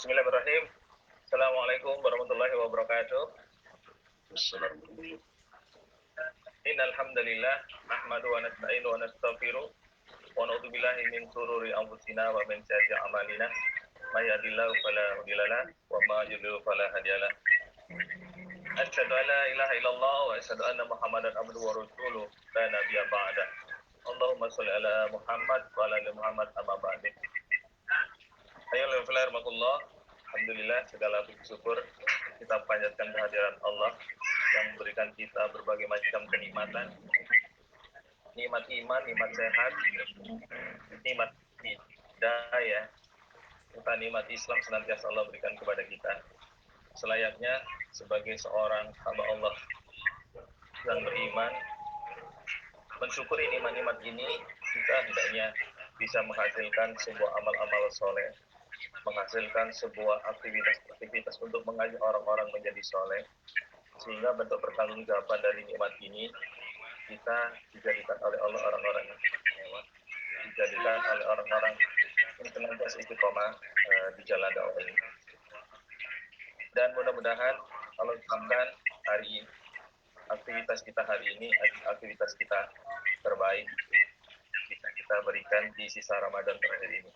Bismillahirrahmanirrahim. Assalamualaikum warahmatullahi wabarakatuh. Assalamualaikum. Innal hamdalillah nahmaduhu wa nasta'inuhu wa nastaghfiruh wa na'udzu billahi min shururi anfusina wa min sayyiati a'malina. May yahdihillahu fala mudilla lahu wa may yudlil fala hadiya lahu. Asyhadu an la ilaha illallah wa asyhadu anna Muhammadan abduhu wa rasuluh la nabiyya ba'da. Allahumma shalli ala Muhammad wa ala ali Muhammad amma ba'du. Ayolah, alhamdulillah segala puji syukur kita panjatkan kehadiran Allah yang memberikan kita berbagai macam kenikmatan, nikmat iman, nikmat sehat, nikmat hidayah, serta nikmat Islam senantiasa Allah berikan kepada kita. Selayaknya sebagai seorang hamba Allah yang beriman, mensyukuri nikmat-nikmat ini, kita hendaknya bisa menghasilkan sebuah amal-amal soleh, menghasilkan sebuah aktivitas untuk mengajak orang-orang menjadi soleh, sehingga bentuk pertanggungjawaban dari nikmat ini kita dijadikan oleh Allah orang-orang yang istimewa, dijadikan oleh orang-orang yang senantiasa istiqomah di jalan dakwah ini. Dan mudah-mudahan Allah jadikan hari aktivitas kita hari ini aktivitas kita terbaik bisa kita berikan di sisa Ramadan terakhir ini.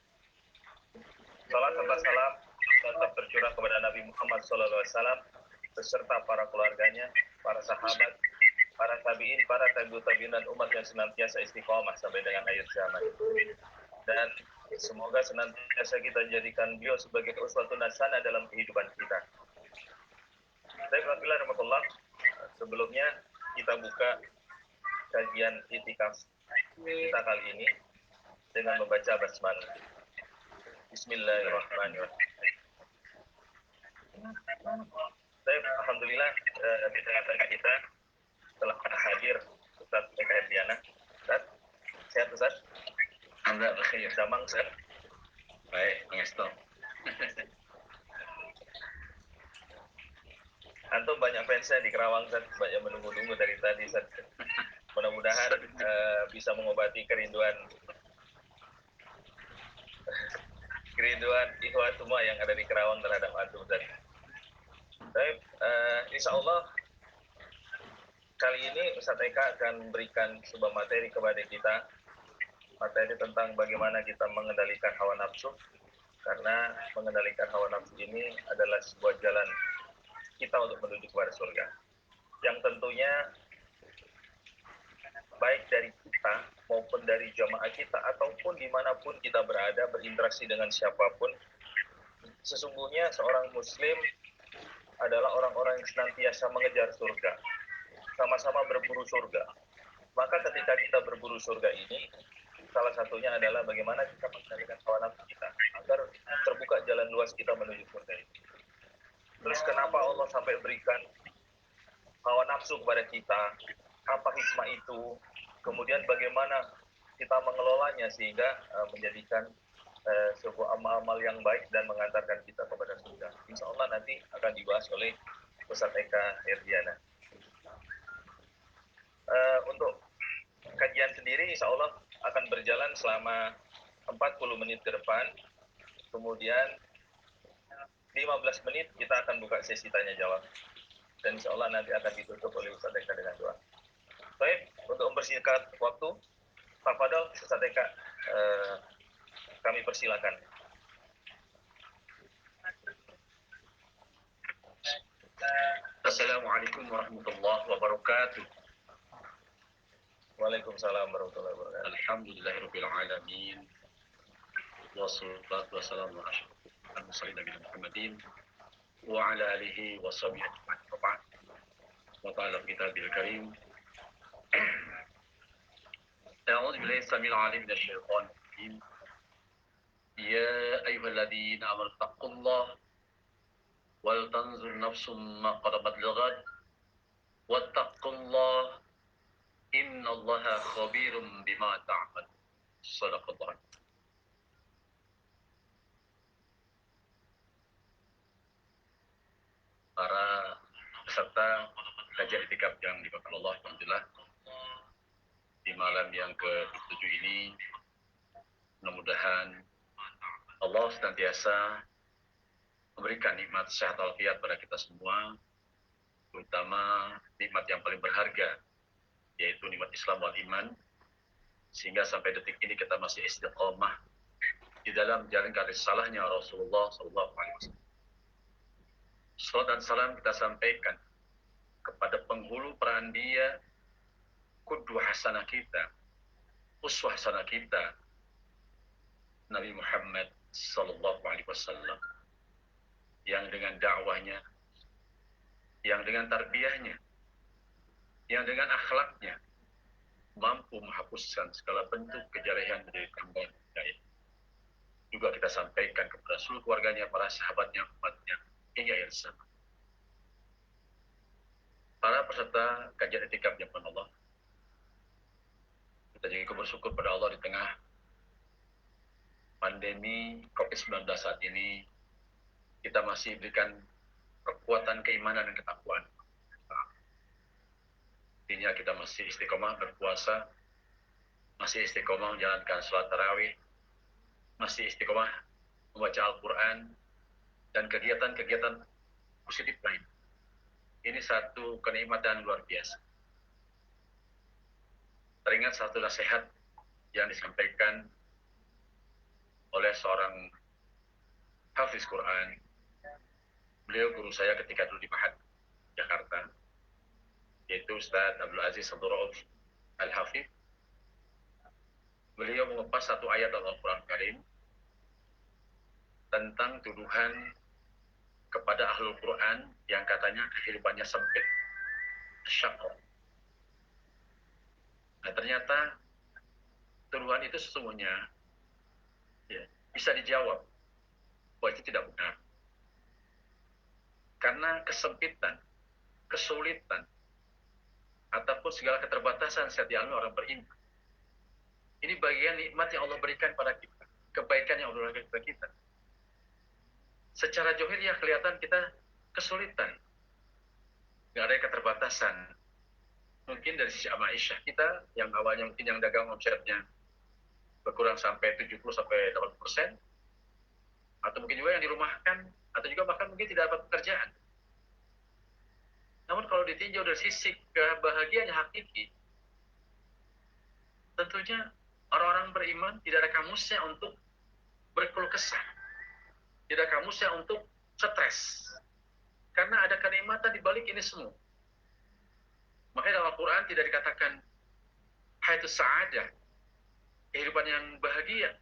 Salam serta salam tetap tercurah kepada Nabi Muhammad SAW beserta para keluarganya, para sahabat, para tabi'in, para tabi'ut tabi'in dan umat yang senantiasa istiqomah sampai dengan akhir zaman. Dan semoga senantiasa kita jadikan beliau sebagai uswatun hasanah dalam kehidupan kita. Baiklah, rahmatullah. Sebelumnya kita buka kajian itikaf kita kali ini dengan membaca basmalah. Bismillahirrahmanirrahim. Alhamdulillah di tengah-tengah kita telah hadir Ustaz Eka Herdiana. Ustaz, sehat Ustaz? Alhamdulillah berkhair. Damang Ustaz? Baik, pengestu. Antum banyak fansnya di Kerawang Ustaz, banyak menunggu-nunggu dari tadi Ustaz. Mudah-mudahan bisa mengobati kerinduan ikhwah semua yang ada di Kerawang terhadap antum Ustaz. Baik, insya Allah kali ini Ustaz Eka akan memberikan sebuah materi kepada kita, materi tentang bagaimana kita mengendalikan hawa nafsu, karena mengendalikan hawa nafsu ini adalah sebuah jalan kita untuk menuju kepada surga, yang tentunya baik dari kita maupun dari jamaah kita ataupun dimanapun kita berada berinteraksi dengan siapapun, sesungguhnya seorang muslim adalah orang-orang yang senantiasa mengejar surga, sama-sama berburu surga. Maka ketika kita berburu surga ini, salah satunya adalah bagaimana kita mengendalikan hawa nafsu kita agar terbuka jalan luas kita menuju surga ini. Terus kenapa Allah sampai berikan hawa nafsu kepada kita? Apa hikmah itu? Kemudian bagaimana kita mengelolanya sehingga menjadikan sebuah amal-amal yang baik dan mengantarkan kita kepada surga. Insya Allah nanti akan dibahas oleh Ustaz Eka Herdiana. Untuk kajian sendiri insya Allah akan berjalan selama 40 menit ke depan. Kemudian 15 menit kita akan buka sesi tanya jawab. Dan insya Allah nanti akan ditutup oleh Ustaz Eka dengan doa. Baik, untuk mempersingkat waktu, Pak Fadol, Ustaz Eka, kami persilakan. Assalamualaikum warahmatullahi wabarakatuh. Waalaikumsalam warahmatullahi wabarakatuh. Alhamdulillahirabbil alamin. Wassalatu wassalamu ala asyrofil mursalin nabiyina Muhammadin wa ala alihi wa sahbihi ajma'in. Wa ta'ala kitabil karim. A'udzu billahi samil alim minasyaitonir rajim. Ya ayyuhalladzina amanu taqullaha wal tanzur nafsum ma qaddamat lighad wattaqullaha innallaha khabirum bima ta'malun. Shadaqallah. Para peserta kajian itikaf yang diberkahi Allah, alhamdulillah, di malam yang ke-7 ini mudah-mudahan Allah senantiasa memberikan nikmat sehat walafiat pada kita semua, terutama nikmat yang paling berharga, yaitu nikmat Islam wal iman, sehingga sampai detik ini kita masih istiqomah di dalam menjalankan risalahnya Rasulullah SAW. Salat dan salam kita sampaikan kepada penghulu peran dia, qudwah hasanah kita, uswah hasanah kita, Nabi Muhammad SAW, yang dengan dakwahnya, yang dengan tarbiyahnya, yang dengan akhlaknya mampu menghapuskan segala bentuk kejelehan dari hamba hidayah. Juga kita sampaikan kepada seluruh keluarganya, para sahabatnya, umatnya, hingga akhir zaman. Para peserta kajian etikaf yang Allah, kita juga bersyukur pada Allah di tengah pandemi COVID-19 saat ini, kita masih berikan kekuatan keimanan dan ketakwaan. Artinya kita masih istiqomah berpuasa, masih istiqomah menjalankan sholat tarawih, masih istiqomah membaca Al-Quran, dan kegiatan-kegiatan positif lain. Ini satu kenikmatan luar biasa. Teringat satu nasihat yang disampaikan oleh seorang hafiz Quran. Beliau guru saya ketika dulu di Mahat, Jakarta, yaitu Ustaz Abdul Aziz Abdul Rauf Al-Hafidh. Beliau mengupas satu ayat dalam Al-Quran Karim tentang tuduhan kepada Ahlul Quran yang katanya kehidupannya sempit, syaqqa. Nah, ternyata tuduhan itu sesungguhnya bisa dijawab bahwa itu tidak benar. Karena kesempitan, kesulitan, ataupun segala keterbatasan setiap dialami orang beriman, ini bagian nikmat yang Allah berikan pada kita, kebaikan yang Allah berikan kepada kita. Secara johir ya kelihatan kita kesulitan, nggak ada keterbatasan. Mungkin dari sisi Aisyah kita yang awalnya mungkin yang dagang omsetnya berkurang sampai 70-80%, atau mungkin juga yang dirumahkan, atau juga bahkan mungkin tidak dapat pekerjaan. Namun kalau ditinjau dari sisi kebahagiaan yang hakiki, tentunya orang-orang beriman tidak ada kamusnya untuk berkeluh kesah, tidak ada kamusnya untuk stres, karena ada kenikmatan di balik ini semua. Makanya dalam Al-Quran tidak dikatakan hayatus sa'adah, kehidupan yang bahagia,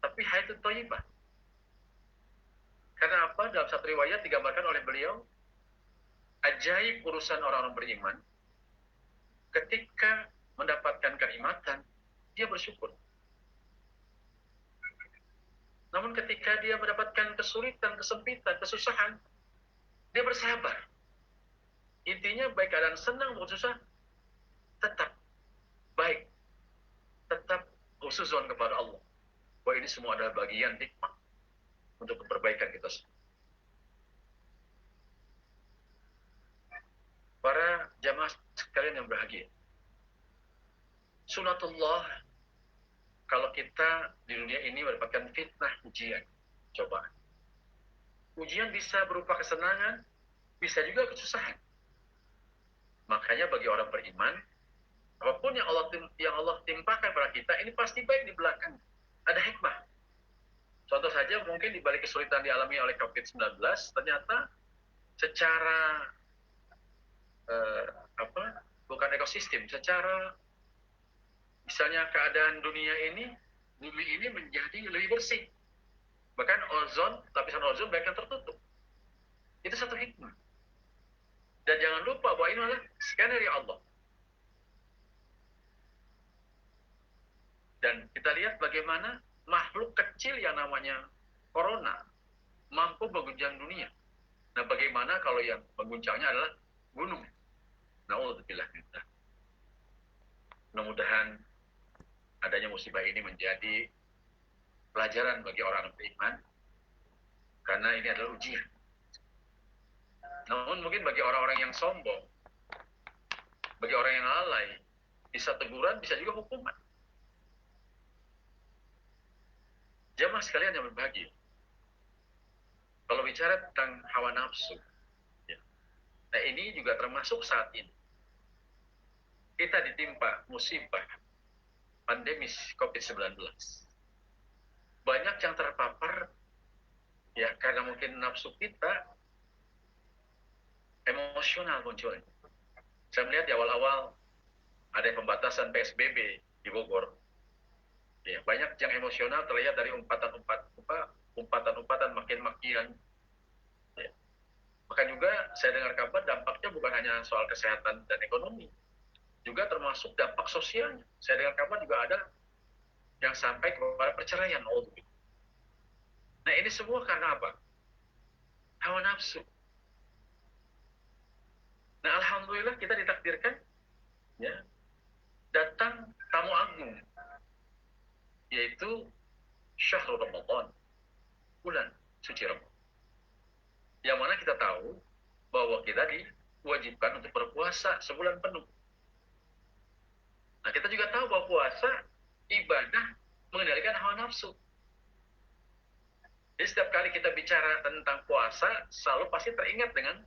tapi hayatus thayyibah. Karena apa? Dalam satu riwayat digambarkan oleh beliau, ajaib urusan orang-orang beriman, ketika mendapatkan kenikmatan, dia bersyukur. Namun ketika dia mendapatkan kesulitan, kesempitan, kesusahan, dia bersabar. Intinya baik keadaan senang maupun susah, tetap baik, tetap husnuzon kepada Allah. Bahwa ini semua adalah bagian nikmat untuk perbaikan kita semua. Para jamaah sekalian yang bahagia, sunatullah, kalau kita di dunia ini mendapatkan fitnah, ujian, cobaan. Ujian bisa berupa kesenangan, bisa juga kesusahan. Makanya bagi orang beriman, apapun yang Allah timpakan pada kita, ini pasti baik di belakang. Ada hikmah. Contoh saja mungkin di balik kesulitan dialami oleh COVID-19, ternyata secara bukan ekosistem, secara misalnya keadaan dunia ini, bumi ini menjadi lebih bersih. Bahkan ozon, lapisan ozon banyak yang tertutup. Itu satu hikmah. Dan jangan lupa bahwa ini adalah skenario Allah. Dan kita lihat bagaimana makhluk kecil yang namanya corona mampu mengguncang dunia. Nah, bagaimana kalau yang mengguncangnya adalah gunung? Na'udzubillah minzalik. Mudah-mudahan adanya musibah ini menjadi pelajaran bagi orang beriman, karena ini adalah ujian. Namun mungkin bagi orang-orang yang sombong, bagi orang yang lalai, bisa teguran, bisa juga hukuman. Jamaah sekalian yang berbahagia, Kalau bicara tentang hawa nafsu, ya, nah ini juga termasuk saat ini. Kita ditimpa musibah pandemis COVID-19. Banyak yang terpapar ya karena mungkin nafsu kita emosional munculnya. Saya melihat di awal-awal ada pembatasan PSBB di Bogor. Ya, banyak yang emosional terlihat dari umpatan-umpatan makin-makian. Ya. Maka juga saya dengar kabar dampaknya bukan hanya soal kesehatan dan ekonomi, juga termasuk dampak sosialnya. Saya dengar kabar juga ada yang sampai kepada perceraian. Nah ini semua karena apa? Hawa nafsu. Nah alhamdulillah kita ditakdirkan ya datang tamu agung, yaitu Syahrul Ramadan, bulan suci Ramadan. Yang mana kita tahu bahwa kita diwajibkan untuk berpuasa sebulan penuh. Nah kita juga tahu bahwa puasa ibadah mengendalikan hawa nafsu. Jadi setiap kali kita bicara tentang puasa, selalu pasti teringat dengan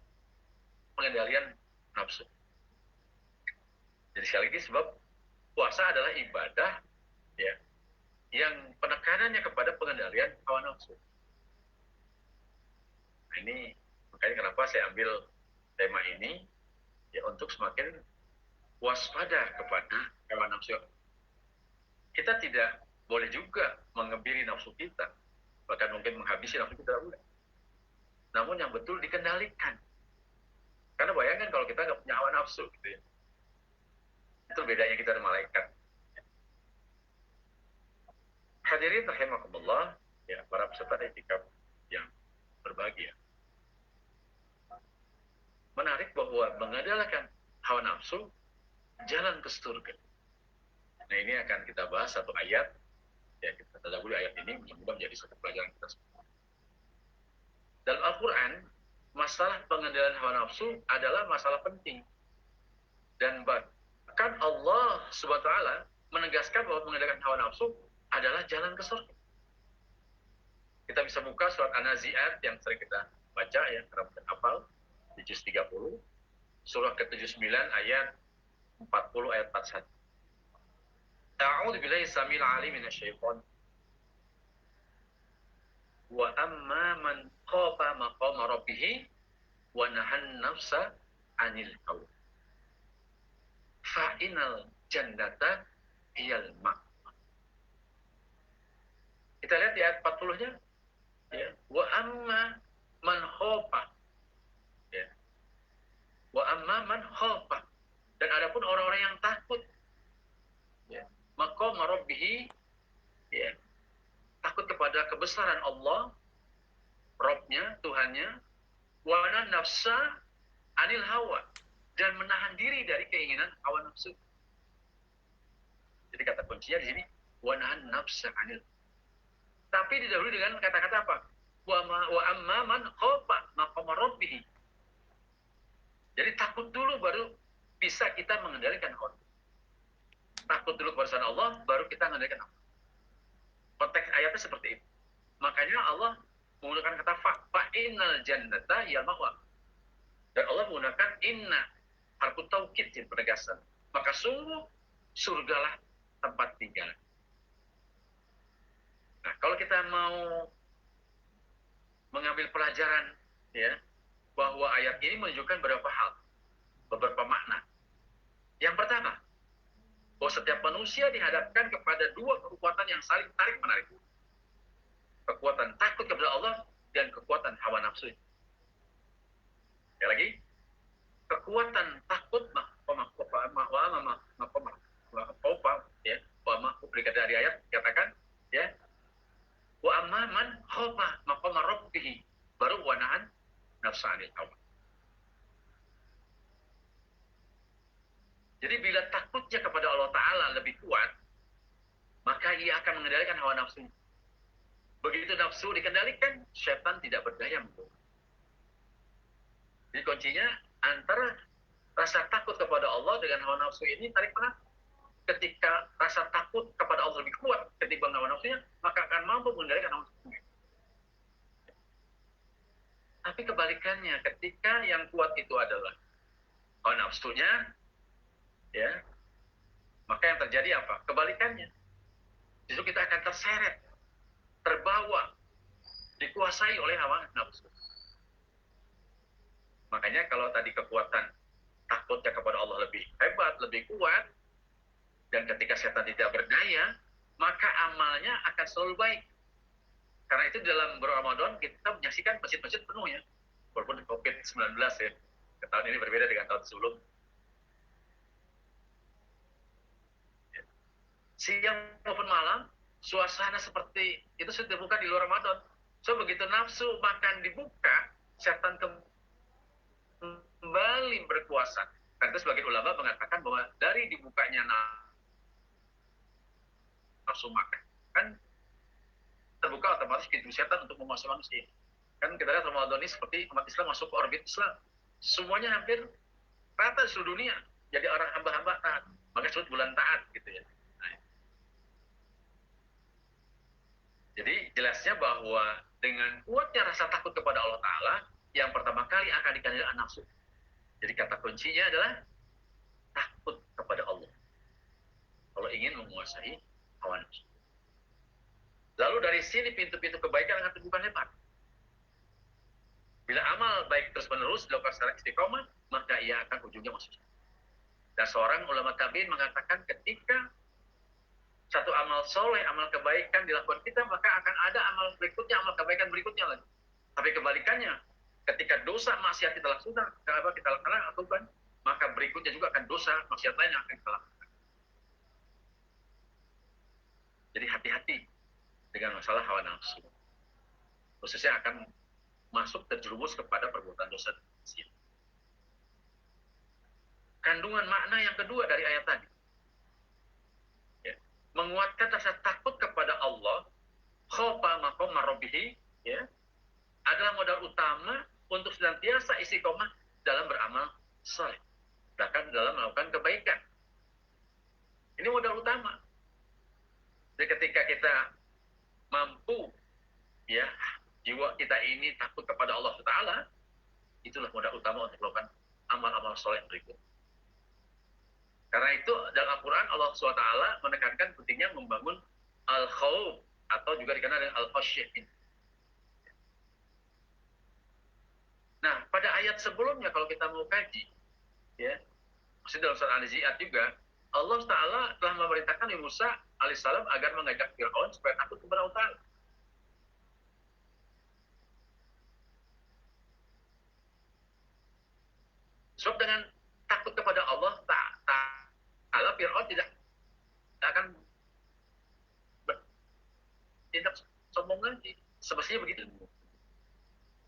pengendalian nafsu. Jadi sekali lagi sebab puasa adalah ibadah ya yang penekanannya kepada pengendalian hawa nafsu. Nah ini makanya kenapa saya ambil tema ini ya untuk semakin waspada kepada hawa nafsu. Kita tidak boleh juga mengebiri nafsu kita, bahkan mungkin menghabisi nafsu kita boleh. Namun yang betul dikendalikan. Karena bayangkan kalau kita nggak punya hawa nafsu, gitu ya. Itu bedanya kita dengan malaikat. Hadirin rahimakumullah, ya para peserta itikaf yang berbahagia. Menarik bahwa mengandalkan hawa nafsu jalan ke surga. Nah ini akan kita bahas satu ayat, ya kita tadaburi ayat ini mudah-mudahan menjadi satu pelajaran kita semua. Dalam Al-Quran, masalah pengendalian hawa nafsu adalah masalah penting. Dan bahkan Allah Subhanahu wa taala menegaskan bahwa mengendalikan hawa nafsu adalah jalan ke surga. Kita bisa buka surat An-Nazi'at yang sering kita baca ya, karena mungkin hafal di juz 30, surah ke-79 ayat 40 ayat 41. A'udzu billahi samil alim minasyaiton. Wa amma man khafa maqama rabbih wa nahan nafsa 'anil hawa. Fa inal jannata hiyal ma'wa. Kita lihat di ayat 40-nya ya, wa amma man khafa ya. Wa amma man khafa, dan adapun orang-orang yang takut ya, maqama rabbih ya, takut kepada kebesaran Allah, Rabbnya, Tuhannya, wa nafsa anil hawa, dan menahan diri dari keinginan hawa nafsu. Jadi kata kuncinya di sini wa nahan nafsa anil. Tapi didahului dengan kata-kata apa? Wa amma man khafa maqama rabbih. Jadi takut dulu baru bisa kita mengendalikan hawa. Takut dulu kepada Allah baru kita mengendalikan hawa. Konteks ayatnya seperti itu. Makanya Allah menggunakan kata fa innal jannata ya ma'wa. Dan Allah menggunakan inna, harfu taukid, penegasan. Maka sungguh surgalah tempat tinggal. Nah, kalau kita mau mengambil pelajaran ya, bahwa ayat ini menunjukkan beberapa hal, beberapa makna. Yang pertama, bahwa setiap manusia dihadapkan kepada dua kekuatan yang saling tarik-menarik. Kekuatan takut kepada Allah dan kekuatan hawa nafsu. Sekali lagi, kekuatan takut ya, berikat dari ayat katakan ya, wa amma man khafa maqama rabbih, baru wa nahan nafsa 'anil hawa. Jadi bila takutnya kepada Allah Ta'ala lebih kuat, maka ia akan mengendalikan hawa nafsu. Begitu nafsu dikendalikan, syaitan tidak berdaya mengganggu. Jadi kuncinya antara rasa takut kepada Allah dengan hawa nafsu ini tarik menarik. Ketika rasa takut kepada Allah lebih kuat ketimbang hawa nafsunya, maka akan mampu mengendalikan hawa nafsunya. Tapi kebalikannya, ketika yang kuat itu adalah hawa nafsunya, ya, maka yang terjadi apa? Kebalikannya. Justru kita akan terseret, terbawa, dikuasai oleh hawa nafsu. Makanya kalau tadi kekuatan takutnya kepada Allah lebih hebat, lebih kuat, dan ketika setan tidak berdaya, maka amalnya akan selalu baik. Karena itu dalam Ramadan kita menyaksikan masjid-masjid penuh ya. Walaupun COVID-19 ya. Tahun ini berbeda dengan tahun sebelum. Siang maupun malam, suasana seperti itu sudah bukan di luar Ramadan. So begitu nafsu makan dibuka, setan kembali berkuasa. Karena itu sebagian ulama mengatakan bahwa dari dibukanya nafsu makan, kan terbuka otomatis pintu setan untuk menguasai manusia. Kan kita lihat Ramadan ini seperti umat Islam masuk ke orbit Islam. Semuanya hampir rata di seluruh dunia. Jadi orang hamba-hamba taat. Maka disebut bulan taat gitu ya. Nah, jadi jelasnya bahwa dengan kuatnya rasa takut kepada Allah Ta'ala, yang pertama kali akan dikandalkan nafsu. Jadi kata kuncinya adalah takut kepada Allah. Kalau ingin menguasai hawa nafsu. Lalu dari sini pintu-pintu kebaikan akan terbuka lebar. Bila amal baik terus-menerus dilakukan secara istiqomah, maka ia akan ujungnya masuk. Dan seorang ulama tabi'in mengatakan ketika satu amal soleh, amal kebaikan dilakukan kita, maka akan ada amal berikutnya, amal kebaikan berikutnya lagi. Tapi kebalikannya, ketika dosa maksiat kita lakukan, kita lakukan, maka berikutnya juga akan dosa maksiat lain yang akan kita lakukan. Jadi hati-hati dengan masalah hawa nafsu. Khususnya akan masuk terjerumus kepada perbuatan dosa. Kandungan makna yang kedua dari ayat tadi, ya, menguatkan rasa takut kepada Allah, khofa maqam rabbih, ya, adalah modal utama untuk senantiasa istiqomah dalam beramal saleh, bahkan dalam melakukan kebaikan. Ini modal utama. Jadi ketika kita mampu, ya, jiwa kita ini takut kepada Allah Taala, itulah modal utama untuk melakukan amal-amal soleh berikut. Karena itu dalam Al-Quran Allah SWT menekankan pentingnya membangun al-khawf atau juga dikenal dengan al-khasyah. Nah, pada ayat sebelumnya kalau kita mau kaji, ya, maksudnya dalam surah Al-Ziyat juga, Allah Ta'ala telah memerintahkan Nabi Musa alaihissalam agar mengajak Fir'aun supaya takut kepada Allah Ta'ala. Sebab dengan takut kepada Allah Ta'ala, Fir'aun tidak akan bertindak sombong lagi. Semestinya begitu.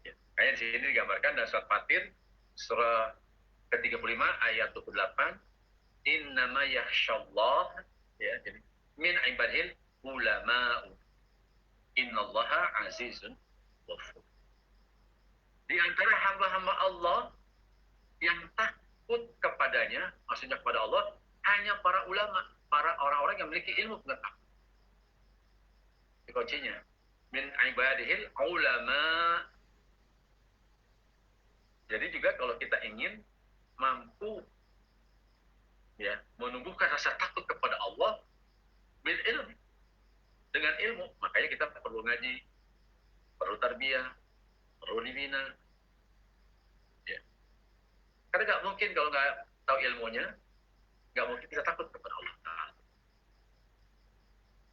Ya, kayak di sini digambarkan dalam surat Fatir, surah ke-35 ayat 28, innama yakhshallah, ya, jadi min ibadil ulama'u innallaha azizun ghafur. Di antara hamba-hamba Allah yang takut kepadanya, maksudnya kepada Allah, hanya para ulama, para orang-orang yang memiliki ilmu pengetahuan. Itu kuncinya. Min ibadihil ulama. Jadi juga kalau kita ingin mampu, ya, menumbuhkan rasa takut kepada Allah bil ilmu, dengan ilmu, makanya kita perlu ngaji, perlu tarbiyah, perlu dibina. Ya. Karena nggak mungkin kalau nggak tahu ilmunya, nggak mungkin kita takut kepada Allah.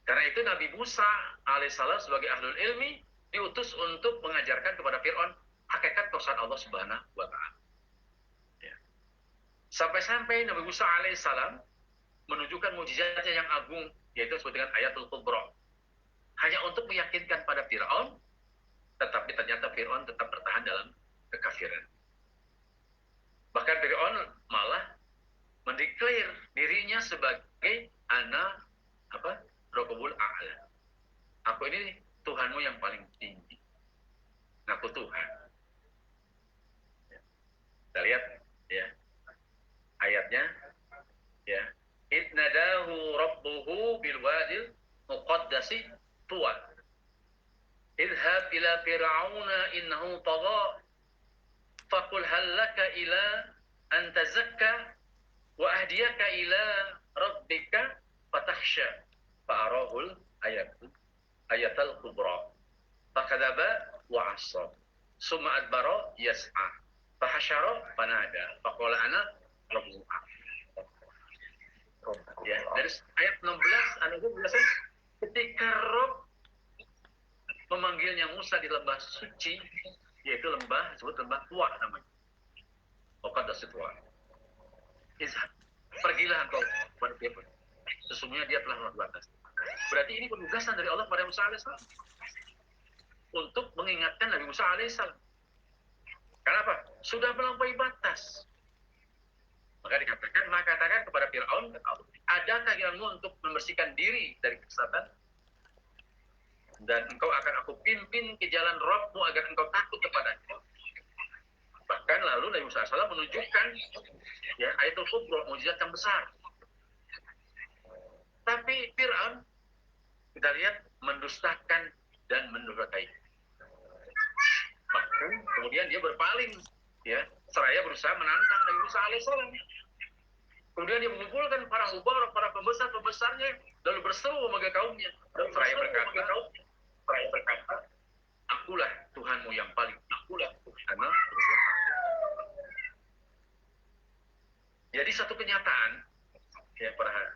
Karena itu Nabi Musa alaihissalam sebagai ahlul ilmi diutus untuk mengajarkan kepada Fir'aun hakikat kebesaran Allah Subhanahu wa Ta'ala. Ya. Sampai-sampai Nabi Musa alaihissalam menunjukkan mukjizatnya yang agung, yaitu disebut dengan ayatul kubra, hanya untuk meyakinkan pada Fir'aun, tetapi ternyata Fir'aun tetap bertahan dalam kekafiran. Bahkan Fir'aun malah mendeklar dirinya sebagai anak Rabbul A'la. Aku ini Tuhanmu yang paling tinggi. Aku Tuhan. Kita lihat, ya, ayatnya, ya, idnadahu rabbuhu bil wadil muqaddasi tuwa idhab ila fir'auna innahu tagha Faqul hallaka ila an tazakka wa ahdiyaka ila rabbika fatakhsha fa'arahul ayatal kubra fakadzaba wa asa summa adbara yas'a fahasyara fanada faqala ana rabbuka. Ya, dari ayat 16 anu biasa ketika Rob memanggilnya Musa di lembah suci, yaitu lembah disebut lembah tua namanya. Qaddas tua. Izhab, pergilah engkau kepada Fir'aun. Sesungguhnya dia telah melampaui batas. Berarti ini penugasan dari Allah kepada Musa alaihissalam untuk mengingatkan Nabi Musa alaihissalam. Kenapa? Sudah melampaui batas. Maka katakan kepada Fir'aun, adakah keinginanmu untuk membersihkan diri dari kesesatan? Dan engkau akan aku pimpin ke jalan Rabbmu agar engkau takut kepadanya. Bahkan lalu Nabi Musa alaihissalam menunjukkan ya ayatul kubra, mukjizat yang besar. Tapi Fir'aun kita lihat mendustakan dan mendurhakai. Bahkan kemudian dia berpaling, ya, seraya berusaha menantang Nabi Musa alaihissalam. Kemudian dia mengumpulkan para hubar, para pembesar-pembesarnya, lalu berseru memanggil kaumnya. Dan seraya berkata, akulah Tuhanmu yang paling, akulah Tuhanmu. Jadi satu kenyataan, ya para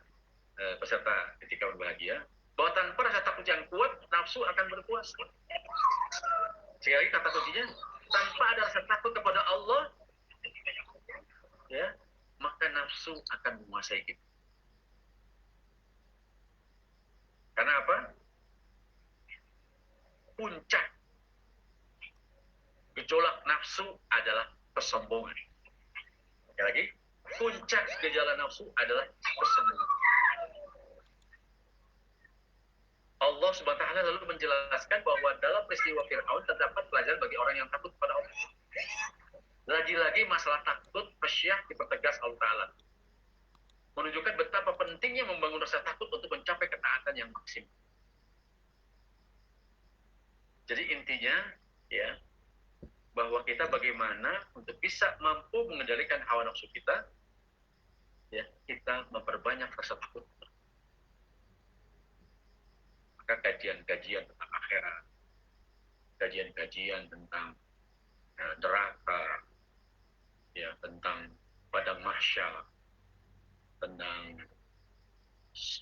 peserta ketika berbahagia, bahwa tanpa rasa takut yang kuat, nafsu akan berkuasa. Sekali lagi kata kuncinya, tanpa ada rasa takut kepada Allah, ya, maka nafsu akan menguasai kita. Karena apa? Puncak gejolak nafsu adalah kesombongan. Sekali lagi, puncak gejala nafsu adalah kesombongan. Allah Subhanahu wa taala lalu menjelaskan bahwa dalam peristiwa Fir'aun terdapat pelajaran bagi orang yang takut pada Allah. Lagi-lagi masalah takut khasyah dipertegas Allah Ta'ala. Menunjukkan betapa pentingnya membangun rasa takut untuk mencapai ketaatan yang maksimal. Jadi intinya, ya, bahwa kita bagaimana untuk bisa mampu mengendalikan hawa nafsu kita, ya, kita memperbanyak rasa takut. Maka kajian-kajian tentang akhirat, kajian-kajian tentang neraka, ya, tentang padang mahsyar, tentang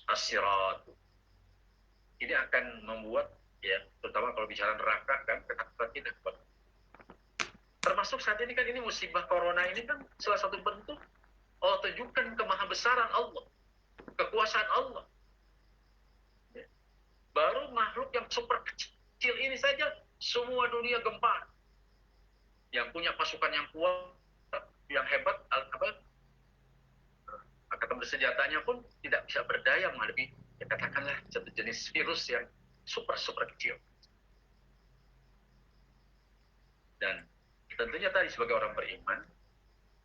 as-sirat, ini akan membuat, ya, terutama kalau bicara neraka kan ketakutan kita. Termasuk saat ini kan ini musibah corona ini kan salah satu bentuk Allah tunjukkan kemahabesaran Allah, kekuasaan Allah. Baru makhluk yang super kecil ini saja semua dunia gempar. Yang punya pasukan yang kuat, yang hebat, angkatan bersenjatanya pun tidak bisa berdaya menghadapi, ya, katakanlah satu jenis virus yang super kecil. Dan tentunya tadi sebagai orang beriman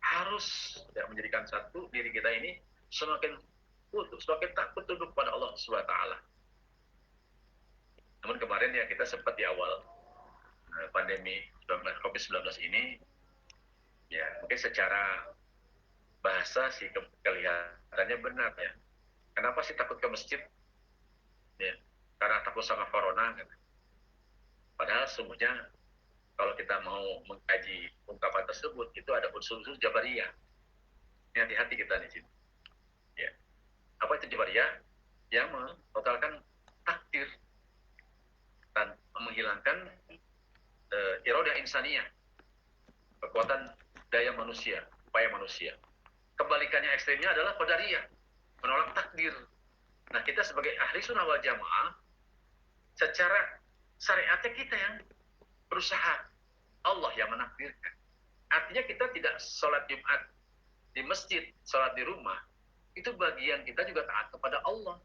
harus, ya, menjadikan satu diri kita ini semakin utuh, semakin takut tunduk pada Allah Subhanahu wa taala. Namun kemarin ya kita sempat di awal pandemi COVID-19 ini, ya mungkin secara bahasa sih kelihatannya benar, ya. Kenapa sih takut ke masjid? Ya, karena takut sama corona. Kan? Padahal sesungguhnya kalau kita mau mengkaji ungkapan tersebut, itu ada unsur-unsur Jabariyah. Ini hati-hati kita di sini. Ya. Apa itu Jabariyah? Yang menotalkan takdir dan menghilangkan iradah insaniyah, kekuatan daya manusia, upaya manusia. Kebalikannya ekstrimnya adalah qadariyah, menolak takdir. Nah, kita sebagai ahli sunnah wal jamaah, secara syariatnya kita yang berusaha, Allah yang menakdirkan. Artinya kita tidak sholat Jumat di masjid, sholat di rumah, itu bagian kita juga taat kepada Allah.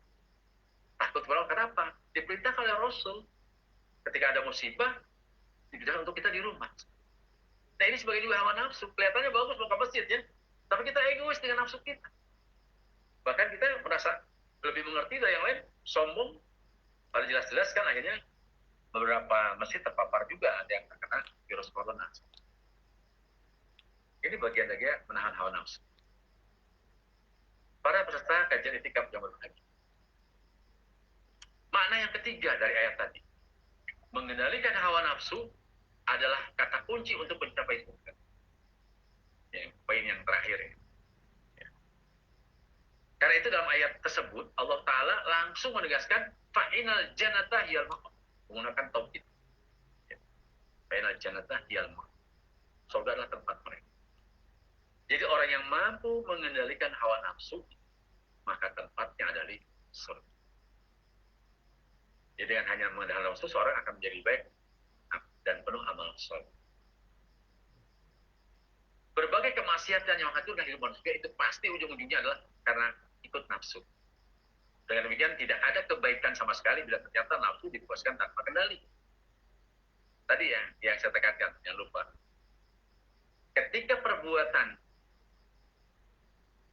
Takut kepada Allah, kenapa? Diperintahkan oleh Rasul, ketika ada musibah, diperintahkan untuk kita di rumah. Nah, ini sebagai juga hawa nafsu, kelihatannya bagus mau ke masjid, ya, tapi kita egois dengan nafsu kita. Bahkan kita merasa lebih mengerti dari yang lain, sombong. Pada jelas-jelas kan akhirnya beberapa masjid terpapar juga, ada yang terkena virus corona. ini bagian dari menahan hawa nafsu. Para peserta kajian itikaf yang berbahagia. Makna yang ketiga dari ayat tadi, mengendalikan hawa nafsu adalah kata kunci untuk mencapai surga. Ya, poin yang terakhir. Ya. Karena itu dalam ayat tersebut Allah Ta'ala langsung menegaskan fa'inal jannata hiyal maqam, menggunakan tauhid. Ya. Fa'inal jannata hiyal maqam. Surga adalah tempat mereka. Jadi orang yang mampu mengendalikan hawa nafsu, maka tempatnya adalah di surga. Jadi dengan hanya mengendalikan hawa nafsu, seorang akan menjadi baik dan penuh amal soleh. Berbagai kemaksiatan yang menghancurkan hidup manusia itu pasti ujung-ujungnya adalah karena ikut nafsu. Dengan demikian tidak ada kebaikan sama sekali bila ternyata nafsu dipuaskan tanpa kendali. Tadi ya, yang saya tekankan, jangan lupa. Ketika perbuatan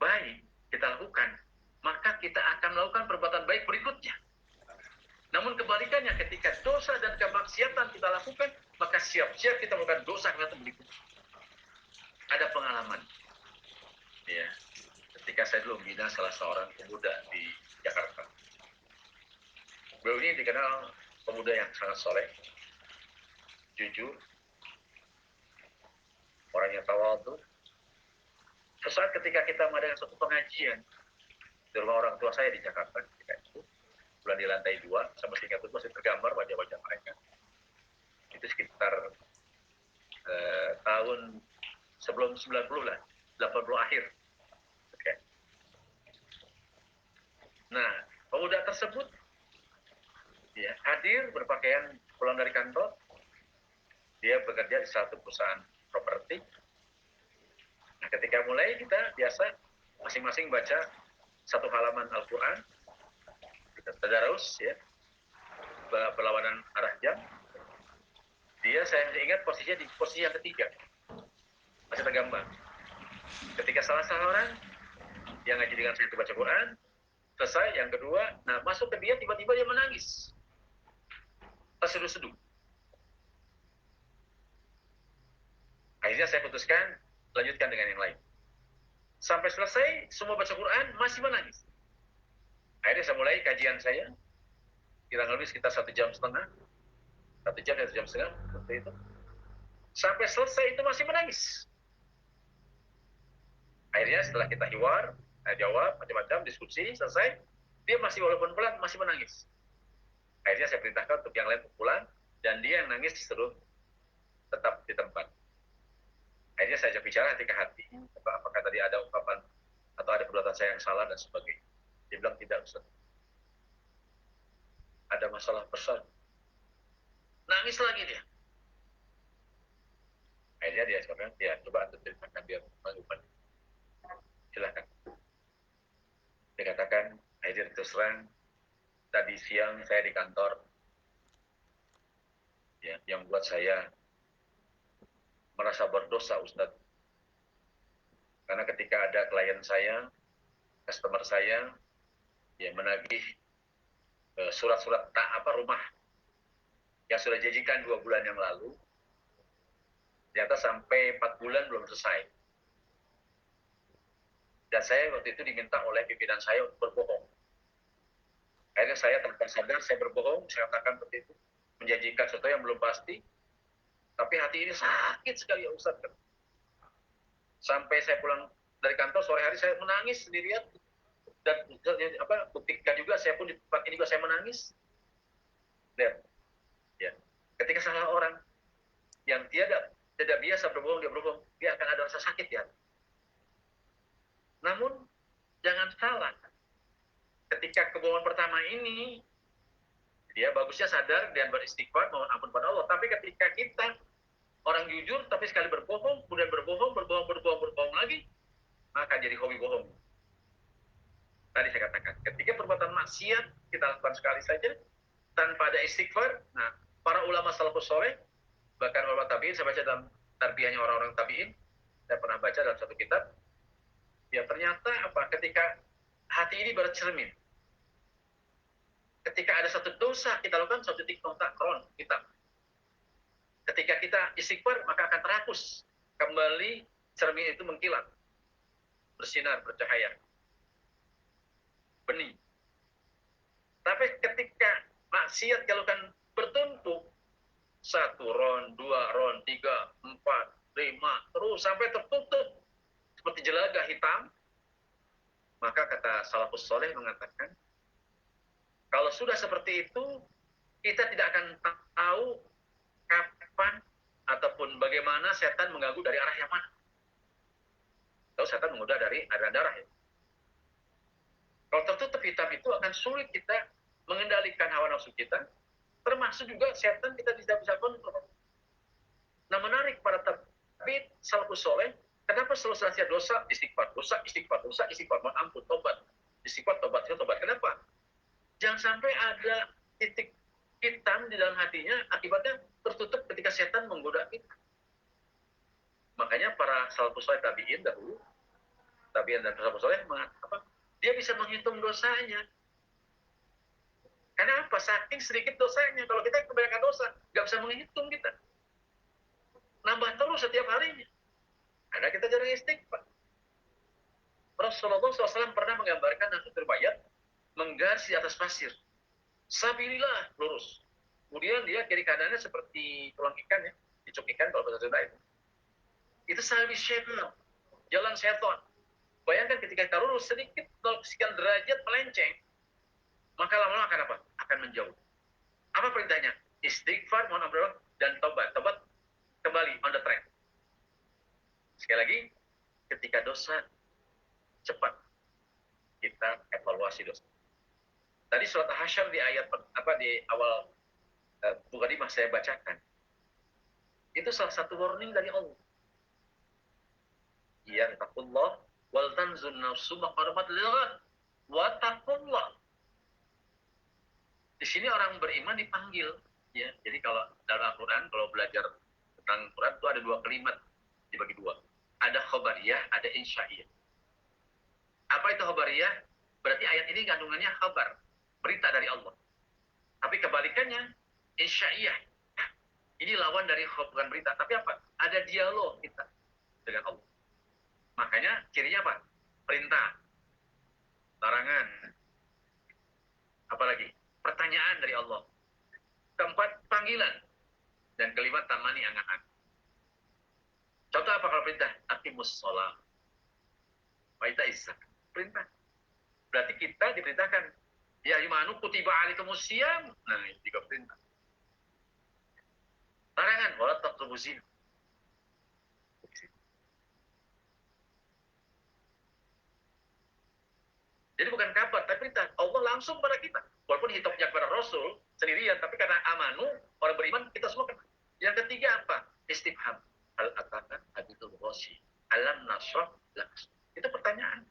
baik kita lakukan, maka kita akan melakukan perbuatan baik berikutnya. Namun kebalikannya, ketika dosa dan kemaksiatan kita lakukan, maka siap-siap kita melakukan dosa berikutnya. Ada pengalaman, ya, ketika saya dulu membina salah seorang pemuda di Jakarta. Beliau ini dikenal pemuda yang sangat soleh, jujur, orangnya tawadhu. Sesaat ketika kita mengadakan suatu pengajian di rumah orang tua saya di Jakarta, ketika itu bulan di lantai 2, sama sehingga itu masih tergambar wajah-wajah mereka. Itu sekitar tahun sebelum 90 lah, 80 akhir. Okay. Nah, pemuda tersebut ya, hadir berpakaian pulang dari kantor. Dia bekerja di satu perusahaan properti. Nah, ketika mulai kita biasa masing-masing baca satu halaman Al-Quran, kita tadarus ya, berlawanan arah jam. Dia, saya ingat posisinya di posisi yang ketiga, masih tergambar. Ketika salah seorang yang ngaji dengan saya baca Quran, selesai, yang kedua, nah masuk ke dia, tiba-tiba dia menangis, terseduh-seduh. Akhirnya saya putuskan lanjutkan dengan yang lain. Sampai selesai, semua baca Quran masih menangis. Akhirnya saya mulai kajian saya, kurang lebih sekitar 1,5 jam, 1 jam dan 1,5 jam, seperti itu. Sampai selesai itu masih menangis. Akhirnya setelah kita hiwar, jawab macam-macam, diskusi, selesai, dia masih walaupun pelan masih menangis. Akhirnya saya perintahkan untuk yang lain pulang, dan dia yang nangis disuruh tetap di tempat. Akhirnya saya ajak bicara hati ke hati, apakah tadi ada ungkapan atau ada perbuatan saya yang salah dan sebagainya. Dia bilang tidak, Ustaz. Ada masalah besar. Nangis lagi dia. Akhirnya dia sekarang, ya coba anda ceritakan dia mengumpulkan. Silakan. Dia katakan, akhirnya terus terang, tadi siang saya di kantor, ya, yang buat saya merasa berdosa, Ustaz. Karena ketika ada klien saya, customer saya, ya menagih surat-surat rumah yang sudah janjikan 2 bulan yang lalu, ternyata sampai 4 bulan belum selesai. Dan saya waktu itu diminta oleh pimpinan saya untuk berbohong. Akhirnya saya tanpa sadar, saya berbohong, saya katakan seperti itu, menjanjikan sesuatu yang belum pasti, tapi hati ini sakit sekali ya Ustaz. Sampai saya pulang dari kantor, sore hari saya menangis sendirian, dan buktikan juga, saya pun di tempat ini juga saya menangis. Dan ya, ketika salah orang yang tidak biasa berbohong, dia akan ada rasa sakit ya. Namun jangan salah, ketika kebohongan pertama ini dia bagusnya sadar dan beristighfar mohon ampun pada Allah. Tapi ketika kita orang jujur tapi sekali berbohong, kemudian berbohong lagi, maka jadi hobi bohong. Tadi saya katakan, ketika perbuatan maksiat kita lakukan sekali saja tanpa ada istighfar. Nah, para ulama salafus soleh, bahkan ulama tabi'in, saya baca dalam tarbiyahnya orang-orang tabi'in, saya pernah baca dalam satu kitab, ya ternyata ketika hati ini bercermin, ketika ada satu dosa kita lakukan, satu titik kontak kron kita. Ketika kita istighfar, maka akan terhapus kembali cermin itu mengkilat, bersinar, bercahaya, bening. Tapi ketika maksiat kalau kan bertumpuk, 1 ron, 2 ron, 3, 4, 5, terus sampai tertutup seperti jelaga hitam, maka kata salafus soleh mengatakan, kalau sudah seperti itu, kita tidak akan tahu kapan ataupun bagaimana setan mengganggu dari arah yang mana. Tahu setan menggoda dari aliran darah ya. Kalau tertutup hitam itu akan sulit kita mengendalikan hawa nafsu kita, termasuk juga setan kita tidak bisa kontrol. Nah menarik para tabib salafus soleh, kenapa selalu selesai dosa, istighfar, dosa, istighfar, dosa, istighfar, mohon ampun, tobat, istighfar, tobat, tobat. Kenapa? Jangan sampai ada titik hitam di dalam hatinya, akibatnya tertutup ketika setan menggoda kita. Makanya para salafus soleh tabiin dahulu, tabiin dan salafus soleh mengatakan, dia bisa menghitung dosanya. Karena apa? Saking sedikit dosanya. Kalau kita kebanyakan dosa, nggak bisa menghitung kita. Nambah terus setiap harinya. Karena kita jarang istighfar. Rasulullah SAW pernah menggambarkan Nabi berbayat menggaris di atas pasir. Sabilillah, lurus. Kemudian dia kiri kanannya seperti tulang ikan ya. Dicuk ikan kalau bahasa Sunda itu. Itu sabil syaitan. Jalan setan. Bayangkan ketika kita lurus sedikit, sekian derajat melenceng, maka lama-lama akan apa? Akan menjauh. Apa perintahnya? Istighfar, mohon ampun, dan tobat. Tobat kembali on the track. Sekali lagi, ketika dosa, cepat kita evaluasi dosa. Tadi surat Hasyr di ayat di awal mukadimah saya bacakan. Itu salah satu warning dari Allah. Ya taqullah wal tanzun nafsu ma qaddamat lighad wa taqullah. Di sini orang beriman dipanggil ya. Jadi kalau dalam Al-Qur'an kalau belajar tentang Quran itu ada 2 kalimat dibagi 2. Ada khabariyah, ada insya'iyah. Apa itu khabariyah? Berarti ayat ini kandungannya kabar, berita dari Allah. Tapi kebalikannya insya'iyah. Ini lawan dari bukan berita, tapi apa? Ada dialog kita dengan Allah. Makanya cirinya apa? Perintah, larangan, apalagi pertanyaan dari Allah. Keempat, panggilan. Dan kelima, tamani angan-angan. Contoh apa kalau perintah? Aqimus sholat. Waita izzak. Perintah. Berarti kita diperintahkan. Ya imanu kutiba alaikumus syiyam. Nah, itu juga perintah. Larangan. Wala taqrabuz zina. Jadi bukan kabar, tapi perintah. Allah langsung pada kita. Walaupun hitopnya kepada Rasul sendirian, tapi karena amanu, orang beriman, kita semua kena. Yang ketiga apa? Istifham. Al-ataka hadithul rosi. Alam nasrah laks. Itu pertanyaan.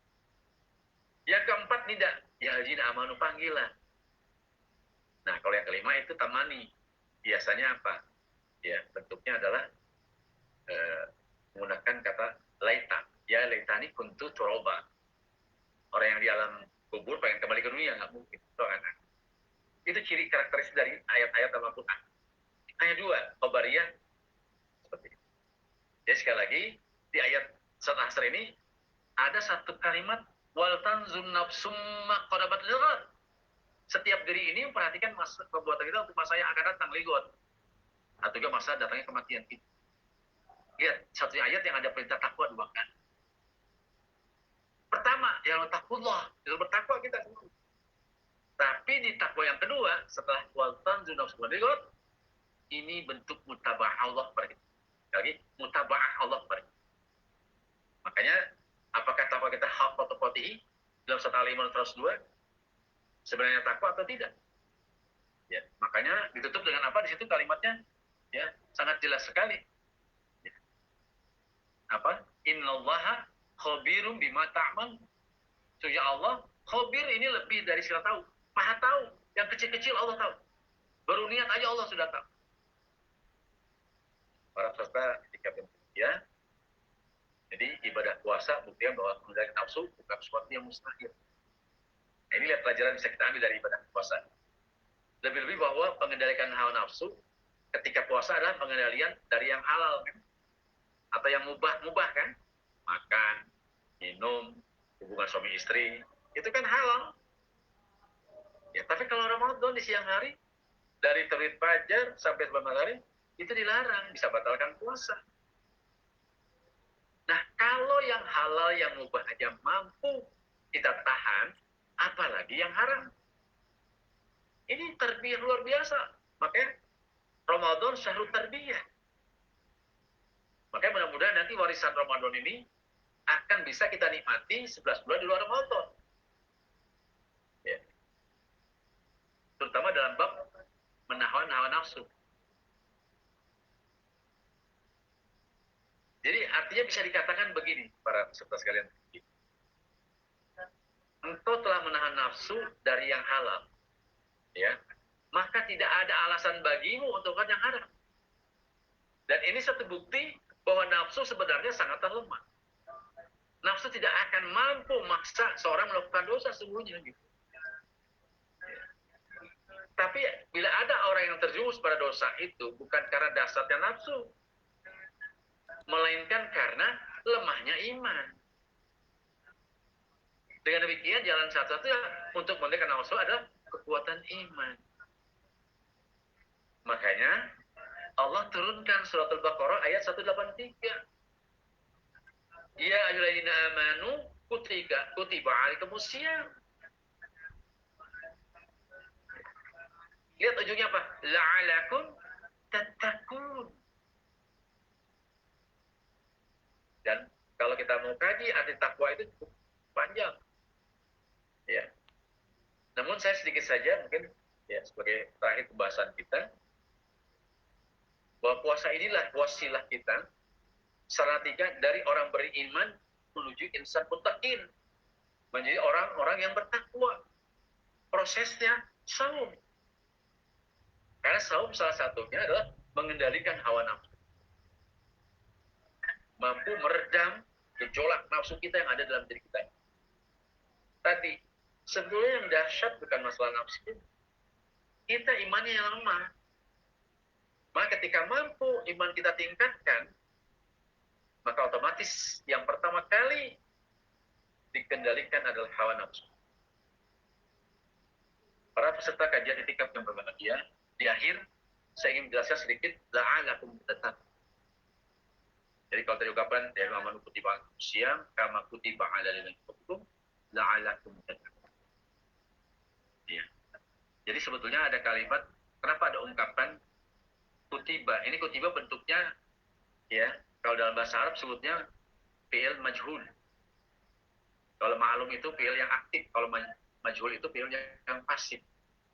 Yang keempat, nida. Ya jina amanu panggilan. Nah, kalau yang kelima itu tamani. Biasanya apa? Ya, bentuknya adalah menggunakan kata laita. Ya laitani kuntu turoba. Orang yang di alam kubur pengen kembali ke dunia, nggak mungkin. Itu ciri karakteristik dari ayat-ayat Al-Quran. Ayat 2, Khobariyah. Seperti itu. Jadi sekali lagi, di ayat surat Asr ini, ada satu kalimat, wal tanzun nafsum ma qadamat lighad. Setiap diri ini memperhatikan masa perbuatan kita untuk masa yang akan datang, ligot. Atau juga masa datangnya kematian kita. Lihat, satu ayat yang ada perintah takwa 2 kali. Pertama, yang takutlah, itu bertakwa kita semua. Tapi di takwa yang kedua, setelah wal tanzun nafsum ma lighad, ini bentuk mutaba'ah Allah pada kita. Lagi, mutaba'ah Allah pada kita. Makanya, apakah takwa kita hak atau qati'i dalam surat Al-Imran 102? Sebenarnya takwa atau tidak? Ya, makanya ditutup dengan apa di situ kalimatnya? Ya, sangat jelas sekali. Ya. Apa? Innallaha khabirum bima ta'mal. Sesungguhnya Allah khabir ini lebih dari sila tahu. Maha tahu. Yang kecil-kecil Allah tahu. Baru niat aja Allah sudah tahu. Para peserta ketika ya. Jadi ibadah puasa buktikan bahwa mengendalikan nafsu bukan sesuatu yang mustahil. Nah, ini lihat pelajaran bisa kita ambil dari ibadah puasa. Lebih-lebih bahwa pengendalikan hawa nafsu ketika puasa adalah pengendalian dari yang halal kan? Atau yang mubah kan? makan, minum, hubungan suami istri, itu kan halal. Ya, tapi kalau Ramadan di siang hari, dari terbit fajar sampai sebelum matahari, itu dilarang, bisa batalkan puasa. Nah, kalau yang halal, yang mubah aja mampu kita tahan, apalagi yang haram. Ini tarbiyah luar biasa. Makanya Ramadan syahrul tarbiyah. Makanya mudah-mudahan nanti warisan Ramadan ini akan bisa kita nikmati 11 bulan di luar Ramadan. Ya. Terutama dalam bab menahan hawa nafsu. Jadi artinya bisa dikatakan begini, para peserta sekalian. Engkau telah menahan nafsu dari yang halal. Ya, maka tidak ada alasan bagimu untuk yang haram. Dan ini satu bukti bahwa nafsu sebenarnya sangatlah lemah. Nafsu tidak akan mampu maksa seorang melakukan dosa sesungguhnya gitu. Tapi bila ada orang yang terjerumus pada dosa itu bukan karena dasarnya nafsu, melainkan karena lemahnya iman. Dengan demikian jalan satu-satunya untuk mengendalikan nafsu adalah kekuatan iman. Makanya Allah turunkan surat Al-Baqarah ayat 183. Ya ayyuhalladzina amanu kutiba alaikumusiyam. Lihat ujungnya apa? La'alakum tattaqun. Dan kalau kita mau kaji arti takwa itu cukup panjang. Ya. Namun saya sedikit saja mungkin ya sebagai terakhir pembahasan kita bahwa puasa inilah wasilah kita salah tiga dari orang beriman menuju insan muttaqin, menjadi orang-orang yang bertakwa. Prosesnya saum. Karena saum salah satunya adalah mengendalikan hawa nafsu. Mampu meredam gejolak nafsu kita yang ada dalam diri kita. Tadi, sebetulnya yang dahsyat bukan masalah nafsu. Kita imannya yang lemah. Maka ketika mampu iman kita tingkatkan, maka otomatis yang pertama kali dikendalikan adalah hawa nafsu. Para peserta kajian itikaf yang berbahagia, di akhir saya ingin menjelaskan sedikit la'alakum tattaqun. Jadi kalau tadi ungkapan ya amanu kutiba alaikumusiyam kama kutiba alal ladzina qablikum la'alakum tattaqun. Ya. Jadi sebetulnya ada kalimat, kenapa ada ungkapan kutiba? Ini kutiba bentuknya ya, kalau dalam bahasa Arab sebutnya fi'il majhul. Kalau ma'lum itu fi'il yang aktif, kalau majhul itu fi'il yang pasif.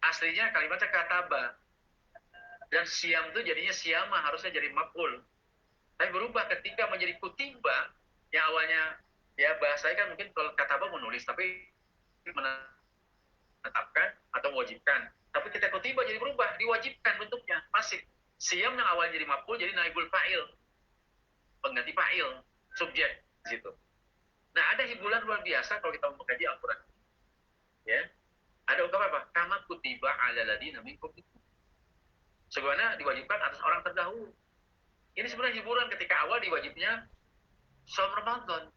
Aslinya kalimatnya kataba. Dan siam itu jadinya siama, harusnya jadi maf'ul. Tapi berubah ketika menjadi kutiba, yang awalnya ya bahasanya kan mungkin kalau kataba menulis, tapi menetapkan atau mewajibkan. Tapi ketika kutiba jadi berubah, diwajibkan bentuknya, pasif. Siam yang awalnya jadi maf'ul jadi naibul fa'il, pengganti fa'il, subjek di situ. Nah, ada hiburan luar biasa kalau kita mengkaji Al-Quran. Ya, ada ungkapan apa? Kama kutiba ala ladina min qablikum. Sebagaimana diwajibkan atas orang terdahulu. Ini sebenarnya hiburan ketika awal diwajibnya saum Ramadan.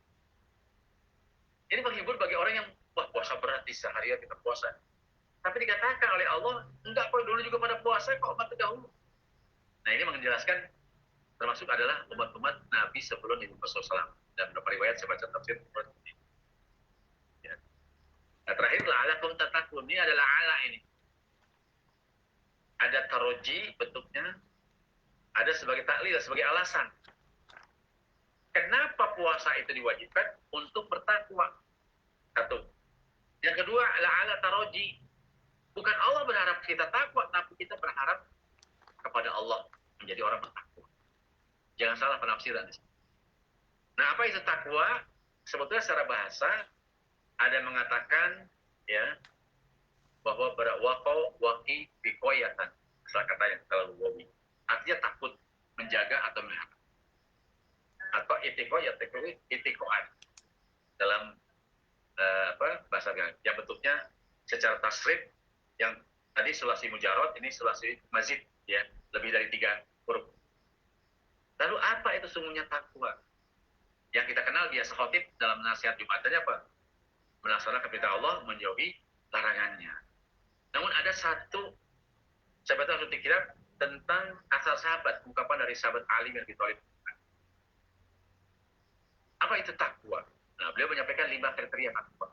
Ini menghibur bagi orang yang wah puasa berat di seharian kita puasa. Tapi dikatakan oleh Allah, enggak kok dulu juga pada puasa kok umat terdahulu. Nah, ini menjelaskan termasuk adalah umat-umat Nabi sebelum Nabi Muhammad SAW. Dan beberapa riwayat saya baca tafsir seperti ini. Ya. Nah, terakhir la'alakum tattaqun, ini adalah ala ini. Ada taroji bentuknya, ada sebagai taklil, sebagai alasan. Kenapa puasa itu diwajibkan? Untuk bertakwa. Satu. Yang kedua, la'ala taroji. Bukan Allah berharap kita takwa, tapi kita berharap kepada Allah menjadi orang bertakwa. Jangan salah penafsiran di sini. Nah, apa itu takwa? Sebetulnya secara bahasa ada yang mengatakan ya bahwa berawaqau waqi biqoyatan. Salah kata yang terlalu wawi. Artinya takut, menjaga atau melihara. Atau itikoan dalam bahasa yang bentuknya secara tasrif yang tadi sulasi mujarrad, ini sulasi mazid ya, lebih dari 3 huruf. Lalu apa itu sungguhnya takwa? Yang kita kenal biasa khotib dalam nasihat Jumatannya apa? Melaksanakan perintah Allah, menjauhi larangannya. Namun ada satu sahabat yang harus dikira tentang asal sahabat, ungkapan dari sahabat Ali bin Abi Thalib. Apa itu takwa? Nah, beliau menyampaikan 5 kriteria takwa.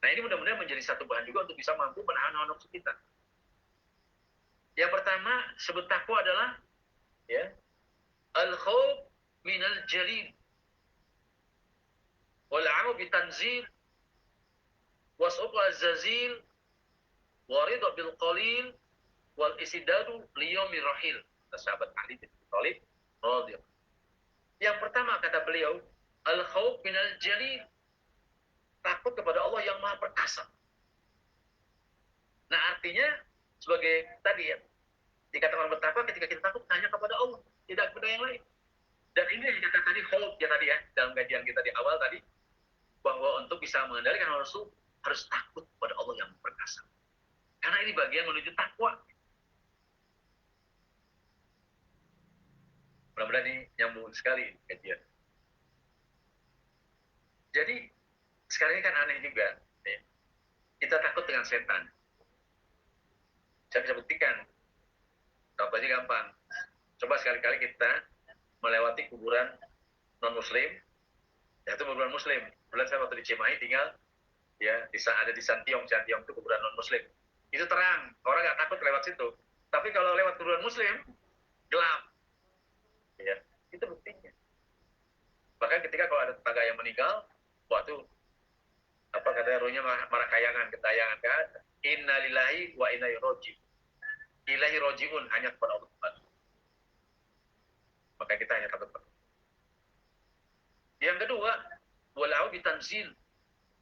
Nah, ini mudah-mudahan menjadi satu bahan juga untuk bisa mampu menahan hawa nafsu kita. Yang pertama, sebut takwa adalah ya, al-khawf minal jalil wal 'amu bitanzil was'uq al-zazil wa ridha bil qalil wal isidadu liyawmi rahil. Sahabat Ali bin Abi Thalib radhiyallahu. Yang pertama kata beliau, al-khawf minal jalil, takut kepada Allah yang Maha Perkasa. Nah, artinya sebagai tadi ya, dikatakan bertakwa ketika kita takut hanya kepada Allah, tidak kepada yang lain. Dan ini yang dikatakan tadi khawf ya tadi ya, dalam kajian kita di awal tadi, bahwa untuk bisa mengendalikan hawa nafsu harus takut kepada Allah yang perkasa. Karena ini bagian menuju takwa. Mudah-mudahan ini nyambung sekali kajian. Jadi sekarang ini kan aneh juga, ya. Kita takut dengan setan. Saya bisa buktikan. Contohnya gampang. Coba sekali-kali kita melewati kuburan non-muslim, ya itu kuburan muslim. Kemudian saya waktu di Cimahi tinggal, ya ada di Santiong itu kuburan non-muslim. Itu terang, orang nggak takut lewat situ. Tapi kalau lewat kuburan muslim, gelap. Ya, itu buktinya. Bahkan ketika kalau ada tetangga yang meninggal, waktu apa katanya rohnya marah kayangan, ketayangan kan? Inna lillahi wa inna ilaihi raji'un. Ilahi rojiun, hanya kepada Allah. Maka kita hanya takut. Yang kedua, walau bitanzil,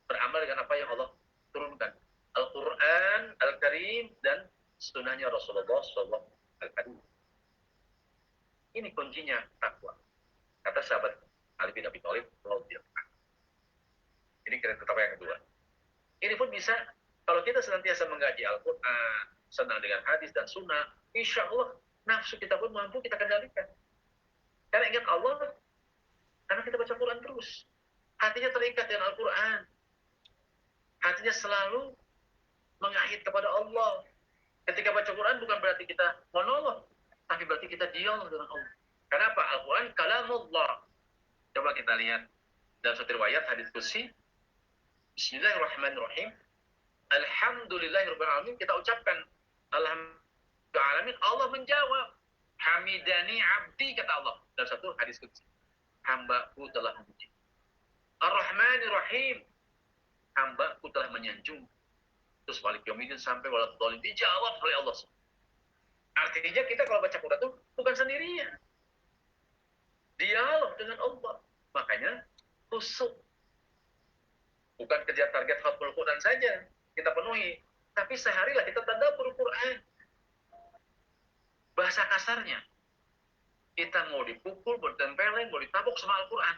beramal dengan apa yang Allah turunkan. Al-Quran, Al-Karim, dan sunnahnya Rasulullah SAW. Ini kuncinya takwa. Kata sahabat Ali bin Abi Thalib, ini kata yang kedua. Ini pun bisa, kalau kita senantiasa mengkaji Al-Quran, senang dengan hadis dan sunnah, insya Allah nafsu kita pun mampu kita kendalikan. Karena ingat Allah, karena kita baca Quran terus. Hatinya terikat dengan Al-Quran. Hatinya selalu mengahid kepada Allah. Ketika baca Quran bukan berarti kita monolog, tapi berarti kita dialog dengan Allah. Kenapa? Al-Quran kalamullah. Coba kita lihat dalam satu riwayat hadis qudsi, Bismillahirrahmanirrahim. Alhamdulillahirrahmanirrahim. Kita ucapkan Alhamdulillah, Allah menjawab. Hamidani abdi, kata Allah. Dalam satu hadis qudsi. Hambaku telah memuji. Ar-Rahmanirrahim. Hambaku telah menyanjung. Terus balik yaumiddin sampai walau dolim dijawab oleh Allah. Artinya kita kalau baca Quran itu bukan sendirian. Dialog dengan Allah. Makanya khusyuk. Bukan kejar target hafal Quran saja kita penuhi, tapi seharilah kita tadabbur Quran. Bahasa kasarnya, kita mau dipukul, bertempelin, mau ditabok sama Al-Quran.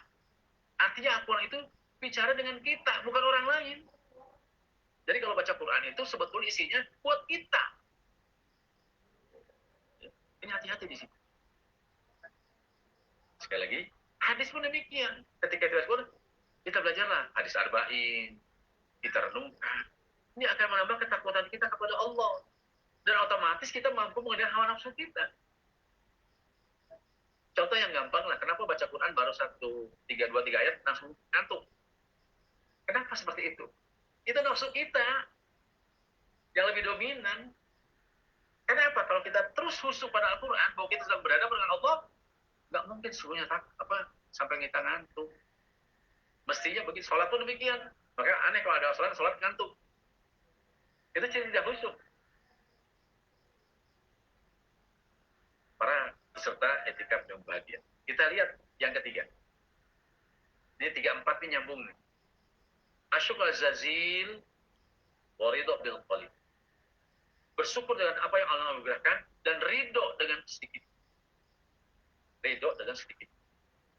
Artinya Al-Quran itu bicara dengan kita, bukan orang lain. Jadi kalau baca Quran itu sebetulnya isinya buat kita. Ini hati-hati di sini. Sekali lagi, hadis pun demikian. Ketika kita Quran, kita belajarlah hadis arba'in, kita renungkan. Ini akan menambah ketakutan kita kepada Allah. Dan otomatis kita mampu mengendalikan hawa nafsu kita. Contoh yang gampang lah, kenapa baca Quran baru 3 ayat langsung ngantuk? Kenapa seperti itu? Itu nafsu kita yang lebih dominan. Kenapa? Kalau kita terus khusyuk pada Al-Quran, bahwa kita sedang berhadapan dengan Allah, nggak mungkin suhunya sampai kita ngantuk. Mestinya begitu, sholat pun demikian. Makanya aneh kalau ada sholat ngantuk. Itu tidak khusyuk. Para peserta etikaf yang bahagia. Kita lihat yang ketiga. Ini 3-4 ini nyambung. Asyuk al-zazil wa ridho bil qalil. Bersyukur dengan apa yang Allah anugerahkan dan ridho dengan sedikit. Ridho dengan sedikit.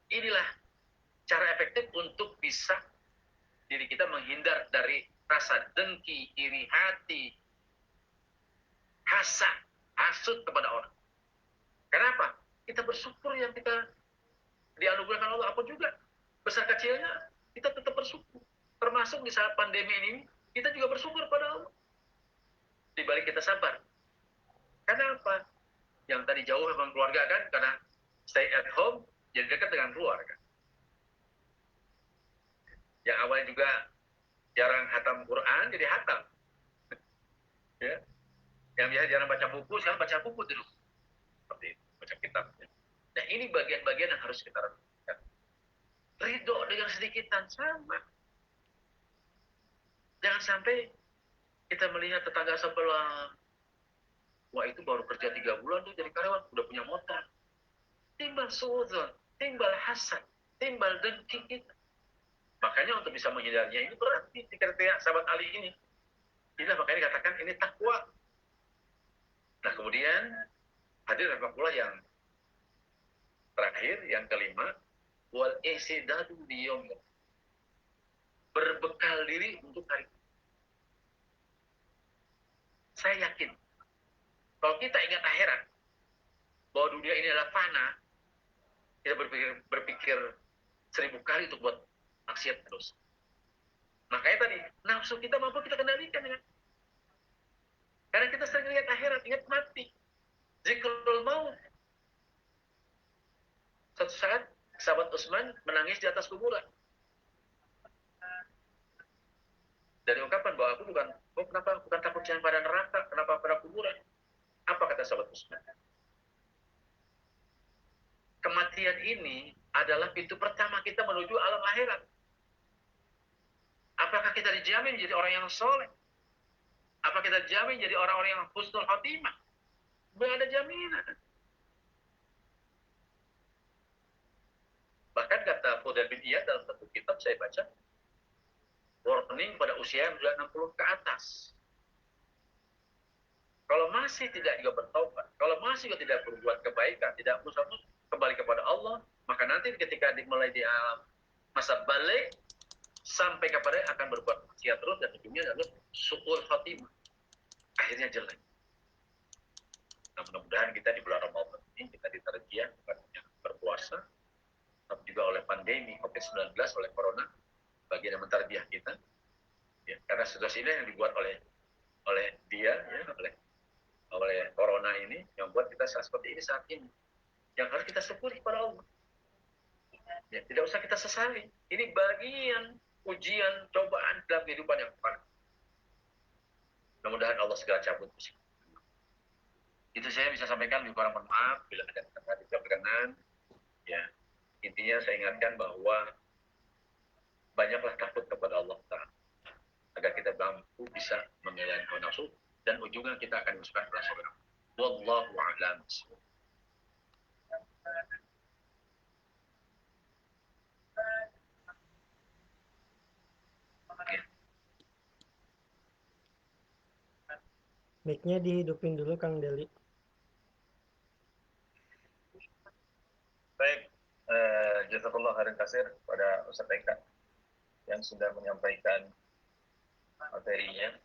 Inilah cara efektif untuk bisa diri kita menghindar dari rasa dengki, iri hati, hasad, hasut kepada orang. Kenapa? Kita bersyukur yang kita dianugerahkan Allah apa juga, besar kecilnya kita tetap bersyukur. Termasuk di saat pandemi ini, kita juga bersyukur pada Allah. Di balik kita sabar. Karena apa? Yang tadi jauh memang keluarga kan, karena stay at home, jadi dekat dengan keluarga. Yang awalnya juga jarang hatam Quran, jadi hatam. Ya. Yang biasa jarang baca buku, sekarang baca buku terus. Seperti itu, baca kitab. Nah, ini bagian-bagian yang harus kita lakukan. Ridho dengan sedikitan sama. Jangan sampai kita melihat tetangga sebelah, wah itu baru kerja 3 bulan tuh jadi karyawan, udah punya motor. Timbal suudzon, timbal hasad, timbal dengki kita. Makanya untuk bisa menghindarinya ini berarti di kriteria sahabat Ali ini. Inilah makanya dikatakan ini takwa. Nah kemudian hadir pula yang terakhir, yang kelima, wal isidadu liyom, berbekal diri untuk hari. Saya yakin kalau kita ingat akhirat, bahwa dunia ini adalah fana, kita berpikir 1000 kali untuk buat maksiat terus. Makanya tadi nafsu kita mampu kita kendalikan dengan, karena kita sering lihat akhirat, ingat mati, zikrul maut. Suatu saat sahabat Utsman menangis di atas kuburan. Dari ungkapan bahwa aku kenapa bukan takut jangan pada neraka, kenapa pada kuburan? Apa kata sahabat Utsman? Kematian ini adalah pintu pertama kita menuju alam akhirat. Apakah kita dijamin jadi orang yang soleh? Apa kita dijamin jadi orang-orang yang husnul khotimah? Belum ada jaminan. Bahkan kata Fudail bin Iyad dalam satu kitab saya baca, warning pada usia yang sudah 60 ke atas. Kalau masih tidak juga bertobat, kalau masih juga tidak berbuat kebaikan, tidak berusaha kembali kepada Allah, maka nanti ketika dimulai di alam masa balik, sampai kepada akan berbuat maksiat terus, dan ujungnya adalah su'ul khatimah. Akhirnya jelek. Nah, mudah-mudahan kita di bulan Ramadan ini kita diterjia bukan hanya berpuasa, tapi juga oleh pandemi COVID-19, oleh corona, bagian yang menterbiah kita. Ya, karena situasi ini yang dibuat oleh dia, ya, oleh corona ini, yang buat kita seperti ini saat ini. Yang harus kita syukuri pada Allah. Ya, tidak usah kita sesali. Ini bagian ujian, cobaan dalam kehidupan yang paling. Mudah-mudahan Allah segera cabut. Itu saya bisa sampaikan, lebih kurang mohon maaf bila ada kata tidak berkenan. Ya, intinya saya ingatkan bahwa banyaklah takut kepada Allah Ta'ala, agar kita mampu bisa mengelakkan hawa nafsu, dan ujungnya kita akan masukkan kepada surga. Wallahu a'lam. Mic-nya dihidupin dulu Kang Deli. Baik, jazakallah khairan katsir pada Ustaz Eka yang sudah menyampaikan materinya.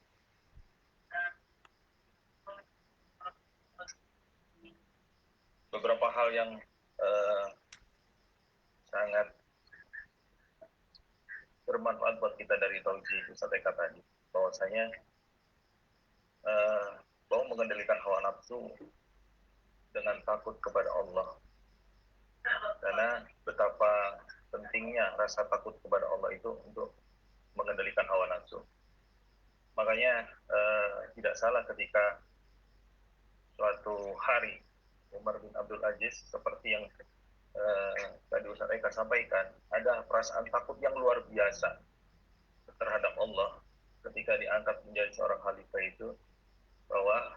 Beberapa hal yang sangat bermanfaat buat kita dari tauhid Ustaz Eka tadi, bahwasanya bahwa mengendalikan hawa nafsu dengan takut kepada Allah, karena betapa pentingnya rasa takut kepada Allah itu untuk mengendalikan hawa nafsu. Makanya tidak salah ketika suatu hari Umar bin Abdul Aziz, seperti yang tadi Ustaz Eka sampaikan, ada perasaan takut yang luar biasa terhadap Allah ketika diangkat menjadi seorang khalifah itu, bahwa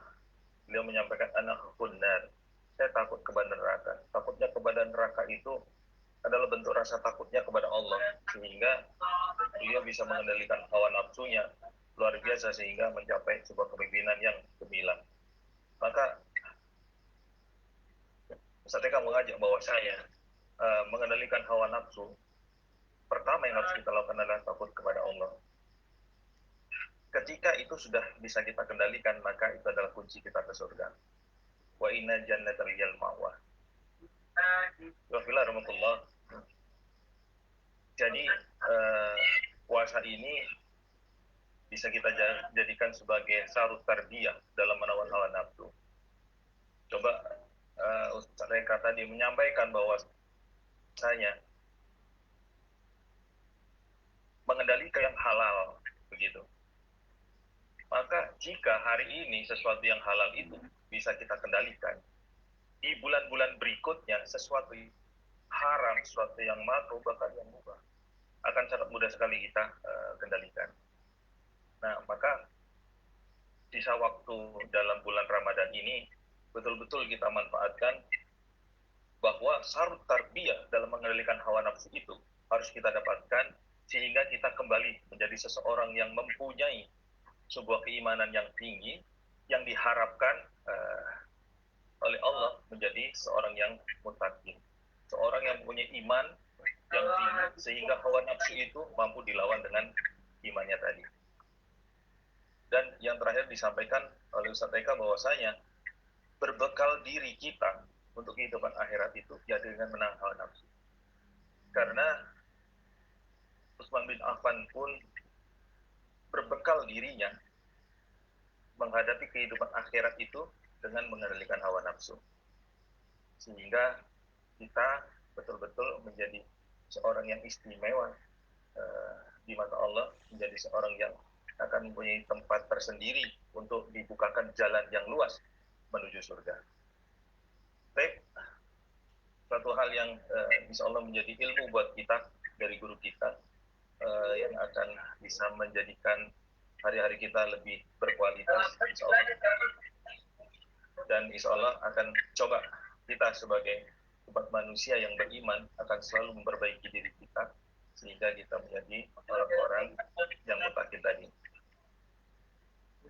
beliau menyampaikan anak kunnar, saya takut kepada neraka. Takutnya kepada neraka itu adalah bentuk rasa takutnya kepada Allah, sehingga beliau bisa mengendalikan hawa nafsunya luar biasa sehingga mencapai sebuah kepemimpinan yang gemilang. Maka Ustaz Eka mengajak bahwa saya mengendalikan hawa nafsu, pertama yang harus kita lakukan adalah takut kepada Allah. Ketika itu sudah bisa kita kendalikan, maka itu adalah kunci kita ke surga. Wa inna jannatal yal ma'wa. Wa rahmatullah. Jadi puasa ini bisa kita jadikan sebagai sarut tarbiyah dalam menawan hawa nafsu. Coba Ustaz Eka tadi menyampaikan bahwa saya mengendalikan yang halal, begitu. Maka jika hari ini sesuatu yang halal itu bisa kita kendalikan, di bulan-bulan berikutnya sesuatu haram, sesuatu yang makruh, bahkan yang mubah akan sangat mudah sekali kita kendalikan. Nah, maka sisa waktu dalam bulan Ramadan ini betul-betul kita manfaatkan bahwa sarut tarbiyah dalam mengendalikan hawa nafsu itu harus kita dapatkan sehingga kita kembali menjadi seseorang yang mempunyai sebuah keimanan yang tinggi yang diharapkan oleh Allah menjadi seorang yang muttaqin, seorang yang punya iman yang tinggi sehingga hawa nafsu itu mampu dilawan dengan imannya tadi. Dan yang terakhir disampaikan oleh Ustaz Eka bahwasanya berbekal diri kita untuk kehidupan akhirat itu ya dengan menahan hawa nafsu. Karena Utsman bin Affan pun berbekal dirinya menghadapi kehidupan akhirat itu dengan mengendalikan hawa nafsu. Sehingga kita betul-betul menjadi seorang yang istimewa di mata Allah, menjadi seorang yang akan mempunyai tempat tersendiri untuk dibukakan jalan yang luas menuju surga. Baik, suatu hal yang insya Allah menjadi ilmu buat kita dari guru kita yang akan bisa menjadikan hari-hari kita lebih berkualitas, insya Allah. Dan insya Allah akan coba kita sebagai umat manusia yang beriman akan selalu memperbaiki diri kita sehingga kita menjadi orang-orang yang muttaqin tadi.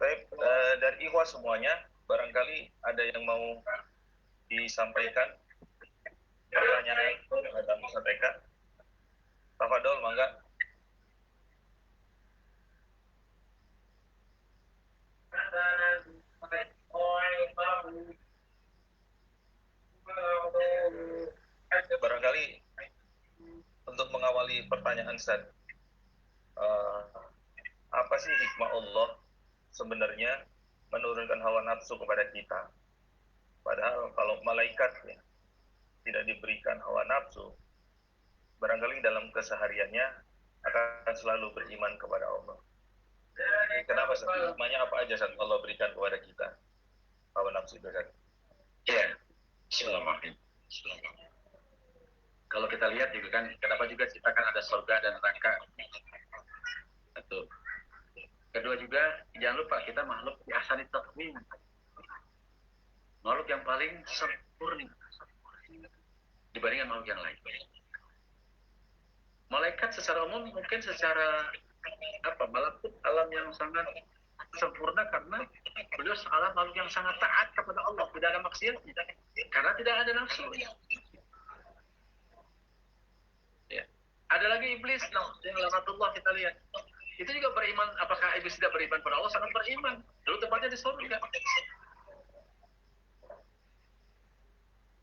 Baik, dari ikhwah semuanya, barangkali ada yang mau disampaikan pertanyaan kepada Ustaz Eka. Tafadol, mangga. Barangkali untuk mengawali pertanyaan Ustaz, apa sih hikmah Allah sebenarnya menurunkan hawa nafsu kepada kita? Padahal kalau malaikat ya, tidak diberikan hawa nafsu, barangkali dalam kesehariannya akan selalu beriman kepada Allah. Kenapa Ustaz? Hikmahnya apa aja Ustaz Allah berikan kepada kita hawa nafsu itu Ustaz? Ya, Bismillahirrahmanirrahim. Kalau kita lihat juga kan, kenapa juga ciptakan ada surga dan neraka. Satu. Kedua juga, jangan lupa kita makhluk di ahsani taqwim. Makhluk yang paling sempurna dibandingkan makhluk yang lain. Malaikat secara umum mungkin secara malakut alam yang sangat sempurna karena beliau alam makhluk yang sangat taat kepada Allah, tidak ada maksiatnya karena tidak ada nafsu. Ya. Ada lagi iblis, yang laknatullah kita lihat. Itu juga beriman. Apakah iblis tidak beriman pada Allah? Sangat beriman. Dulu tempatnya di surga.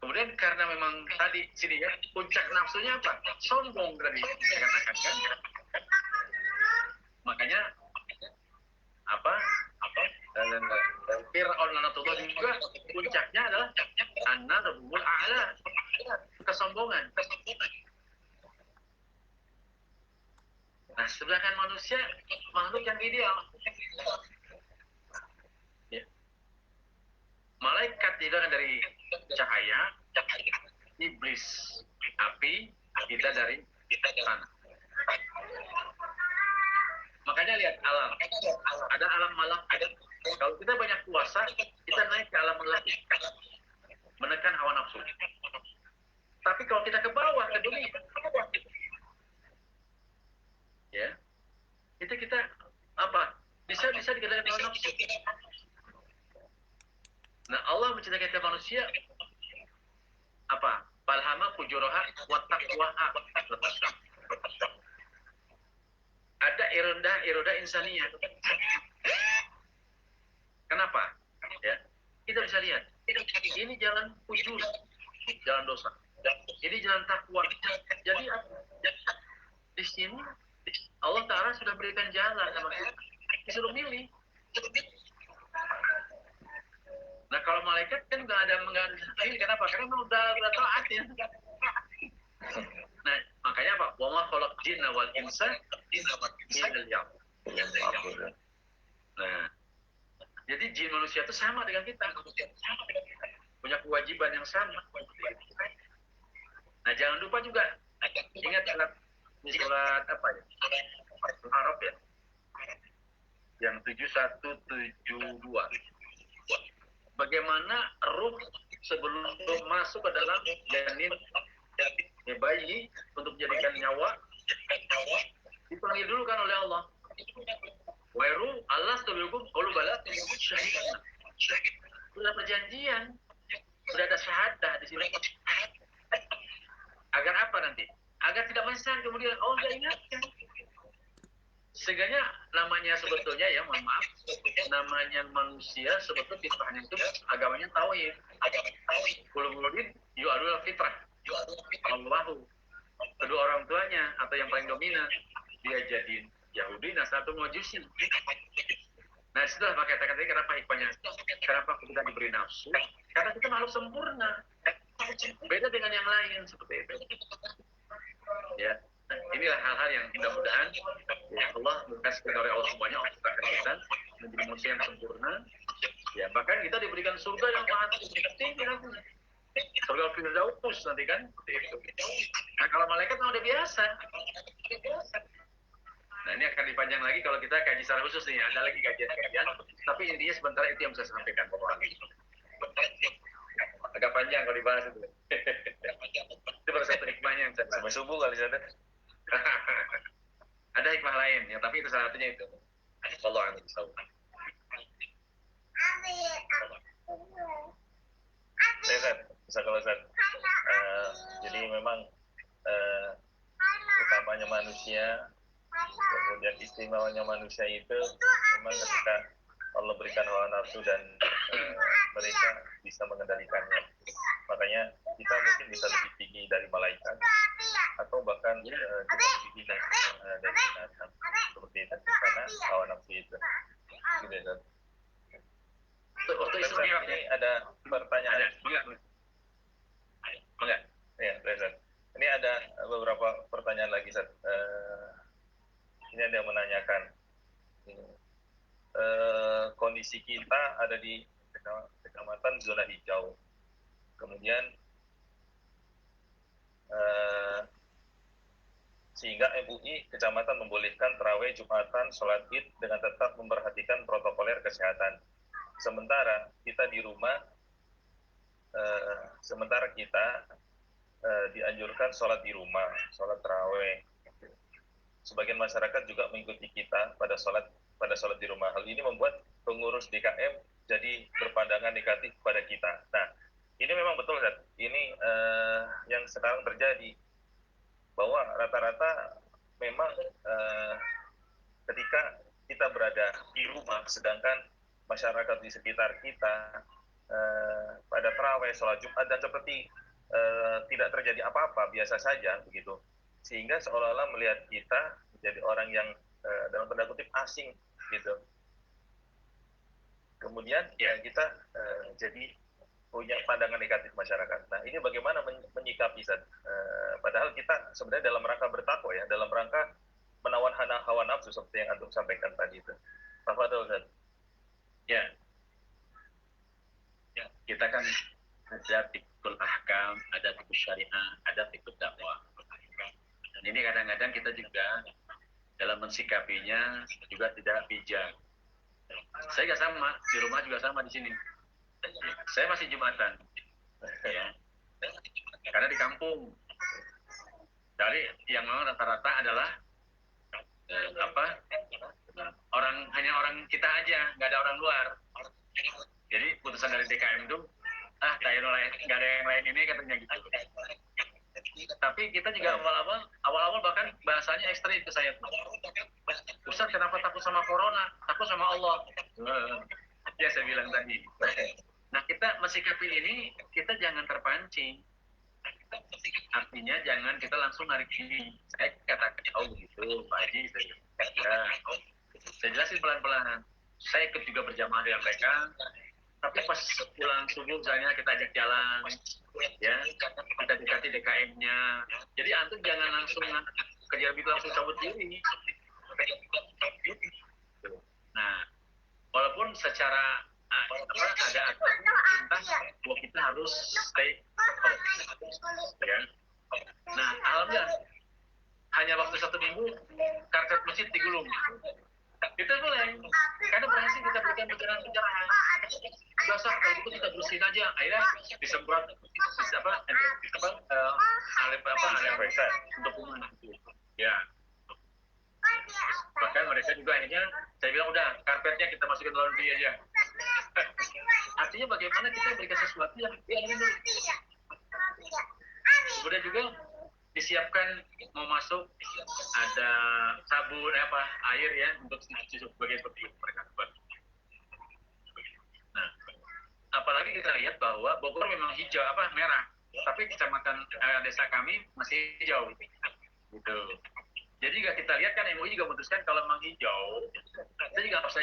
Kemudian karena memang tadi sini ya, puncak nafsunya apa? Sombong tadi dikatakan kan. Makanya Fir'aun laknatullah juga puncaknya adalah an-nadhbul a'la, kesombongan. Nah, sedangkan manusia makhluk yang ideal. Ya. Malaikat itu kan dari cahaya, iblis api, kita dari tanah. Makanya lihat alam. Ada alam malam. Kalau kita banyak puasa, kita naik ke alam melati, menekan hawa nafsu. Tapi kalau kita ke bawah, ke dunia, ya, itu kita bisa dikatakan hawa nafsu. Nah, Allah menciptakan kita manusia falhama fujuraha wa taqwaha. Ada iroda insaniyah. Kenapa? Ya, kita bisa lihat. Ini jalan fujur, jalan dosa. Ini jalan takwa. Jadi di sini Allah Ta'ala sudah berikan jalan sama kita. Disuruh milih. Nah kalau malaikat kan nggak ada ini kenapa? Karena udah taat ya. Nah makanya apa? Wa ma khalaqal jinna wal insa illa liya'budun. Nah jadi jin manusia itu sama dengan kita, punya kewajiban yang sama. Nah jangan lupa juga ingat surat apa ya? Arab ya, yang 7172. Bagaimana ruh sebelum masuk ke dalam janin bayi untuk jadikan nyawa dipanggil dulu kan oleh Allah. Wairu Allah sebelum qalu bala syahid. Sudah perjanjian, sudah ada syahadah di sini. Agar apa nanti? Agar tidak menyesal kemudian Allah tidak ingatkan. Sehingga namanya sebetulnya ya, mohon maaf, namanya manusia sebetulnya fitrahnya itu agamanya tauhid. Kulubuludin yu'adul fitrah. Allahu. Kedua orang tuanya atau yang paling dominan dia jadi Yahudi, Nasrani, Majusi. Nah setelah pakai kata-kata ini kenapa hikmahnya? Kenapa kita diberi nafsu? Karena kita makhluk sempurna. Beda dengan yang lain seperti itu. Ya. Nah, inilah hal-hal yang mudah-mudahan ya Allah berkasih oleh Allah semuanya Allah kita menjadi manusia yang sempurna. Ya bahkan kita diberikan surga yang sangat tinggi nanti. Surga Firdaus nanti kan. Nah kalau malaikat udah biasa. Nah ini akan dipanjang lagi kalau kita kaji secara khusus nih. Ada lagi kajian-kajian. Tapi intinya sebentar itu yang bisa saya sampaikan. Agak panjang kalau dibahas itu. Itu baru satu hikmahnya yang saya Sampai subuh kali sana. Ada hikmah lain, ya, tapi itu salah satunya itu. Allah yang tahu. Bisa kalau Ustaz. Jadi memang utamanya manusia, kemudian istimewanya manusia itu memang ketika Allah berikan hawa nafsu dan mereka bisa mengendalikannya. Makanya kita mungkin bisa lebih tinggi dari malaikat atau bahkan kita lebih tinggi dari binatang seperti itu karena hawa nafsu itu. Gitu ya, Ustaz. Ini ada pertanyaan. Enggak. Ya, Ustaz. Ini ada beberapa pertanyaan lagi, Ustaz. Ini ada yang menanyakan kondisi kita ada di kecamatan zona hijau. Kemudian sehingga MUI kecamatan membolehkan tarawih Jumatan, sholat Id dengan tetap memperhatikan protokoler kesehatan. Sementara kita di rumah, sementara kita dianjurkan sholat di rumah, sholat tarawih. Sebagian masyarakat juga mengikuti kita pada sholat di rumah. Hal ini membuat pengurus DKM jadi berpandangan negatif pada kita. Nah, ini memang betul, Zat. Ini yang sekarang terjadi, bahwa rata-rata memang ketika kita berada di rumah, sedangkan masyarakat di sekitar kita pada tarawih, sholat Jumat, dan seperti tidak terjadi apa-apa, biasa saja begitu, sehingga seolah-olah melihat kita menjadi orang yang dalam tanda kutip asing gitu. Kemudian ya kita jadi punya pandangan negatif masyarakat. Nah ini bagaimana menyikapi, padahal kita sebenarnya dalam rangka bertakwa ya, dalam rangka menawan hawa nafsu seperti yang antum sampaikan tadi itu. Tafadhol, Ustaz. Ya, kita kan ada fikul ahkam, ada fikul syariah, ada fikul dakwah. Dan ini kadang-kadang kita juga dalam mensikapinya juga tidak bijak. Saya nggak sama, di rumah juga sama di sini. Saya masih Jumatan, ya, karena di kampung. Dari yang memang rata-rata adalah hanya orang kita aja, nggak ada orang luar. Jadi putusan dari DKM itu, nggak ada yang lain ini katanya gitu. Tapi kita juga awal-awal bahkan bahasanya ekstrim ke saya. Ustaz, kenapa takut sama corona? Takut sama Allah. Ya saya bilang tadi. Nah kita mensikapi ini, kita jangan terpancing. Artinya jangan kita langsung narik ini. Saya katakan, oh begitu, Pak Haji. Saya jelasin pelan-pelan. Saya ikut juga berjamaah dengan mereka. Tapi pas pulang subuh misalnya kita ajak jalan, ya kita dekati DKM-nya. Jadi antum jangan langsung kejar itu langsung cabut diri. Nah, walaupun secara ada atas bahwa kita harus stay home, ya. Nah, alhamdulillah hanya waktu 1 minggu karpet masjid digulung. Kita mulai karena berhasil kita berikan pencerahan. Besok kalau gitu kita bersihin aja, akhirnya disemprot untuk kuman. Ya. Bahkan mereka juga akhirnya saya bilang udah karpetnya kita masukin laundry aja. Artinya bagaimana kita berikan sesuatu yang ini. Kemudian juga disiapkan mau masuk ada sabun air ya untuk cuci sebagai seperti mereka buat. Nah, apalagi kita lihat bahwa Bogor memang hijau merah, tapi kecamatan desa kami masih hijau gitu. Jadi juga kita lihat kan MUI juga memutuskan kalau memang hijau, kita juga harus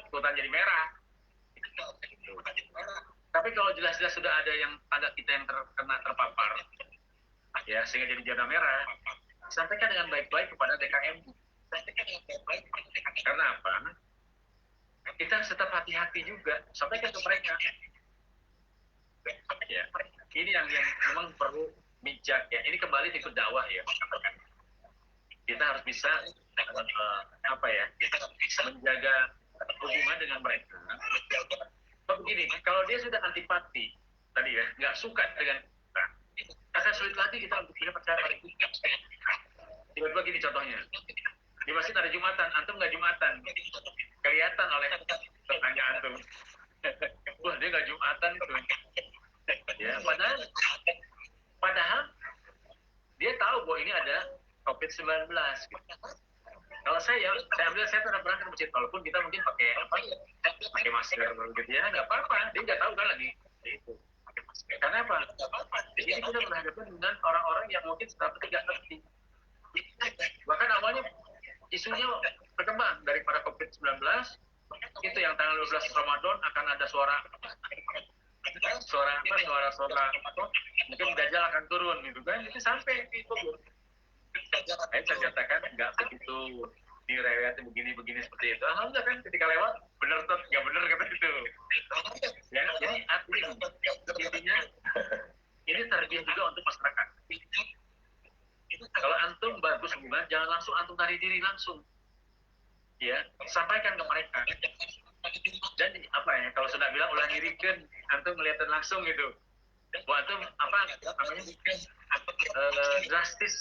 ikutan jadi merah. Tapi kalau jelas-jelas sudah ada yang tanda kita yang terpapar, ya sehingga jadi zona merah, sampaikan dengan baik-baik kepada DKM. Karena apa? Kita harus tetap hati-hati juga, sampaikan ke mereka. Ya, ini yang memang perlu bijak ya. Ini kembali ikut dakwah ya. Kita harus bisa menjaga hubungan dengan mereka. Begini, kalau dia sudah antipati tadi ya, nggak suka dengan kita, akan sulit lagi kita untuk tidak percaya pada kita. Tiba-tiba gini contohnya, di masjid ada Jumatan, antum nggak Jumatan, kelihatan oleh tetangga antum. Wah dia nggak Jumatan tuh. Ya, padahal dia tahu bahwa ini ada COVID-19. Kalau saya tetap berangkat ke masjid, walaupun kita mungkin pakai masker gitu ya, nggak apa-apa. Dia nggak tahu kan lagi. Itu. Karena apa? Jadi kita berhadapan dengan orang-orang yang mungkin setelah tidak ngerti. Bahkan awalnya isunya berkembang daripada COVID-19, itu yang tanggal 12 Ramadan akan ada suara mungkin Dajjal akan turun gitu kan, itu sampai itu. Saya nyatakan nggak begitu direweti begini seperti itu. Alhamdulillah kan ketika lewat bener tuh nggak bener kata itu. Ya, jadi intinya ini tarbiyah juga untuk masyarakat. Kalau antum bagus hubungan, jangan langsung antum tarik diri langsung. Ya, sampaikan ke mereka. Dan kalau sudah bilang ulah dirikan, antum ngeliatin langsung gitu. Buat antum drastis,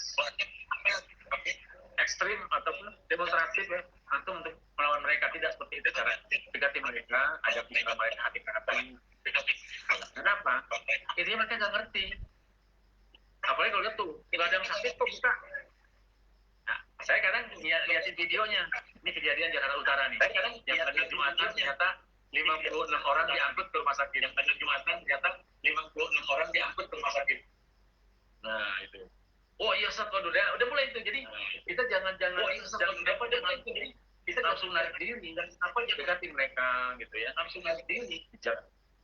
ekstrim ataupun demonstratif ya, antum untuk melawan mereka, tidak seperti itu cara dekati mereka, ajak bicara mereka hati-hati. Kenapa? Intinya mereka nggak ngerti. Apalagi kalau lihat tuh, nggak ada yang sakit kok bisa. Nah, saya kadang lihatin videonya. Ini kejadian Jakarta Utara nih. Saya kadang yang pada Jumatan ternyata 56 orang diangkut ke rumah sakit. Yang pada Jumatan ternyata 56 orang diangkut ke rumah sakit. Nah, itu. Oh iya, udah mulai itu. Jadi kita jangan kita langsung narik diri dan dekati mereka gitu ya. Langsung narik diri.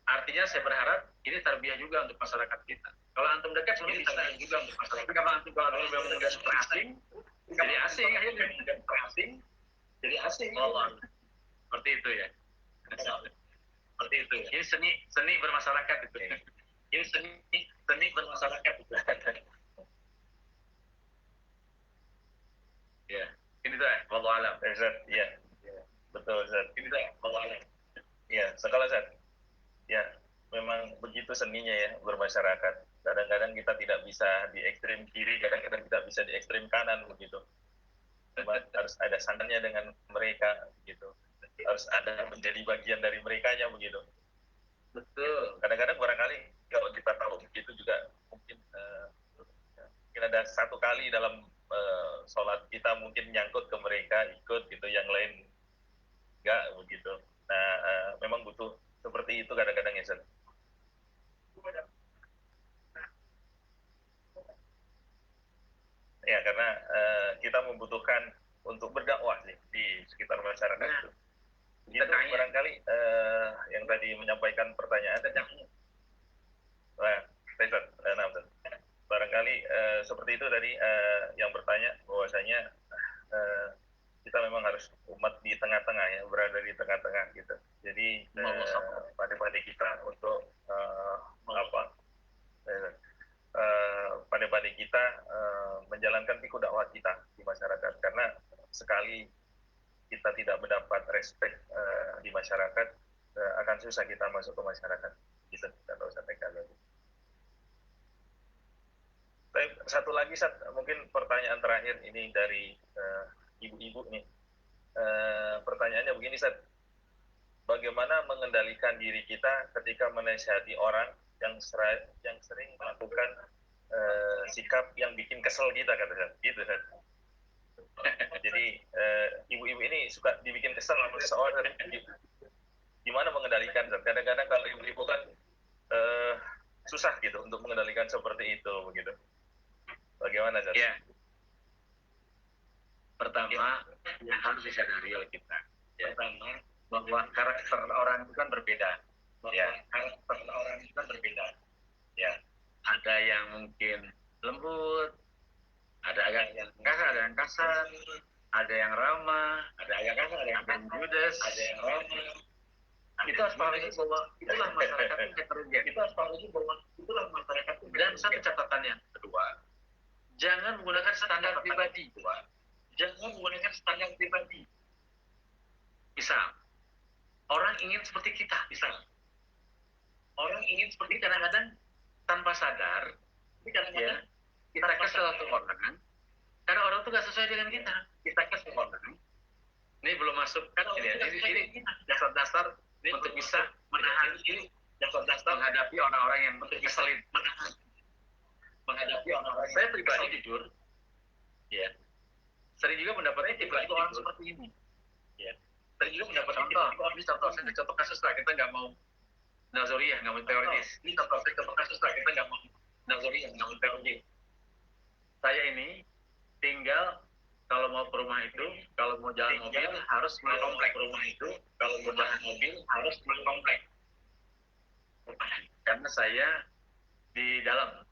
Artinya saya berharap ini tarbiyah juga untuk masyarakat kita. Kalau antum dekat sebenarnya bisa juga untuk masyarakat. Kalau antum mudah asing, jadi asing akhirnya jadi asing. Seperti itu ya. Seperti itu. Ini seni bermasyarakat itu. Ini seni bermasyarakat itu. Ya, ini tuh wallahu alam. Ustaz, ya. Betul Ustaz. Ini tuh wallahu alam. Ya, sekolah Ustaz. Ya, memang begitu seninya ya bermasyarakat. Kadang-kadang kita tidak bisa di ekstrem kiri, kadang-kadang tidak bisa di ekstrem kanan begitu. Memang harus ada sandannya dengan mereka begitu. Harus ada menjadi bagian dari merekanya begitu. Betul. Kadang-kadang barangkali kalau kita tahu begitu juga mungkin ada satu kali dalam sholat kita mungkin nyangkut ke mereka ikut gitu, yang lain enggak begitu. Nah, memang butuh seperti itu kadang-kadang ya Ustaz. Ya, karena kita membutuhkan untuk berdakwah nih di sekitar masyarakat itu. Itu barangkali yang tadi menyampaikan pertanyaan. Barangkali seperti itu tadi yang bertanya bahwasanya kita memang harus umat di tengah-tengah ya, berada di tengah-tengah gitu. Jadi pandai-pandai kita untuk pandai-pandai kita menjalankan pikul dakwah kita di masyarakat, karena sekali kita tidak mendapat respect di masyarakat, akan susah kita masuk ke masyarakat. Bisa kita tahu sampaikan lagi. Satu lagi, mungkin pertanyaan terakhir ini dari ibu-ibu nih. Pertanyaannya begini, Sat. Bagaimana mengendalikan diri kita ketika menasihati orang yang sering melakukan sikap yang bikin kesel kita, kata Sat. Gitu, Sat. Jadi ibu-ibu ini suka dibikin kesel sama seseorang. Gimana mengendalikan, Sat? Kadang-kadang kalau ibu-ibu kan susah gitu untuk mengendalikan seperti itu, begitu. Bagaimana, Sat? Ya. Pertama, yang harus disadari oleh kita, ya, bahwa karakter orang itu kan berbeda. Ya, karakter orang itu kan berbeda. Ya, ada yang mungkin lembut, ada yang kasar, ada yang ramah, ada yang judes, ada yang ramah. Itu harus paham bahwa itulah masyarakat yang heterogen. Itu harus paham bahwa itulah masyarakat. Dan satu catatan yang kedua, jangan menggunakan standar pribadi. Jangan menggunakan standar pribadi. Misal, orang ingin seperti kita. Misal, orang ingin seperti kadang-kadang tanpa sadar, ya, kita kesel ke orang, karena orang itu nggak sesuai dengan kita. Kita kesel orang. Ini belum masuk kan? Ini dasar-dasar untuk bisa menahan ini, dasar-dasar menghadapi orang-orang yang ngeselin, menghadapi orang-orang. Saya pribadi jujur, ya, sering juga mendapatkan tipe-tipe orang seperti ini. Ya, sering juga mendapatkan contoh kasus lah, kita nggak mau nazariyah, nggak mau teoritis. Ini contoh kasus lah, kita nggak mau nazariyah, nggak mau teoritis. Saya ini tinggal, kalau mau ke rumah itu, kalau mau jalan mobil harus mengkomplek rumah itu, kalau mau jalan mobil harus mengkomplek. Karena saya di dalam,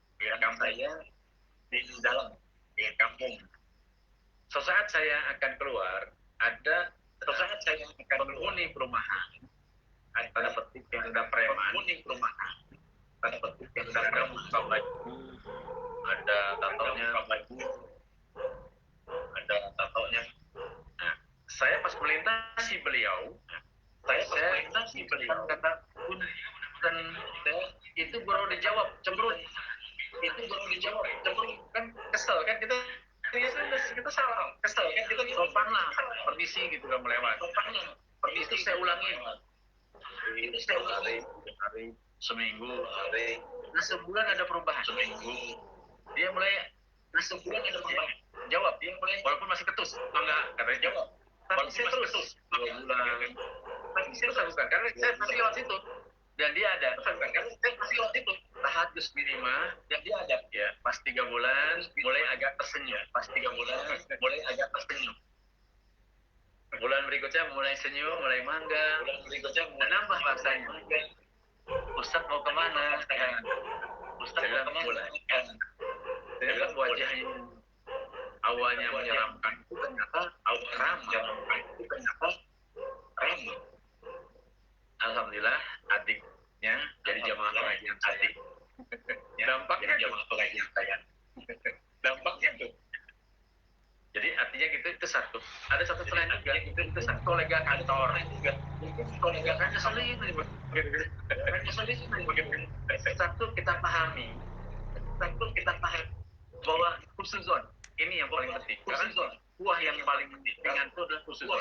di kampung. Sesaat saya akan keluar, ada penghuni perumahan, tanda petik yang ada preman, tanda petik yang ada buka baju, ada tatonya. Nah, saya pas melintasi beliau, kata dan itu baru dijawab cemberut. Kan kesel kan kita salah, kesel kan kita sopan lah, permisi gitu kan melewat. Itu saya ulangi, hari, seminggu, nah sebulan ada perubahan. Dia mulai, nah sebulan ada perubahan. Jawab, dia mulai, walaupun masih ketus, enggak, katanya jawab. Tapi saya terus, 2 bulan. Tapi saya lakukan, karena saya masih lewat situ. Dan dia ada, tahadus minimal, dan dia ada. Ya, pas 3 bulan, mulai agak tersenyum. Bulan berikutnya mulai senyum, mulai mangga. Nambah bahasanya. Ustaz mau kemana? Ustaz mau kemana? Saya bilang wajahnya awalnya menyeramkan, itu ternyata ramah. Alhamdulillah adiknya jadi jamaah pengajian saya. Dampaknya tuh. Jadi artinya gitu, itu satu. Ada satu tren juga, itu satu kolega kantor. Ngeselin. Satu kita pahami bahwa husnuzon ini yang paling penting. Karena buah yang paling ringan itu adalah husnuzon,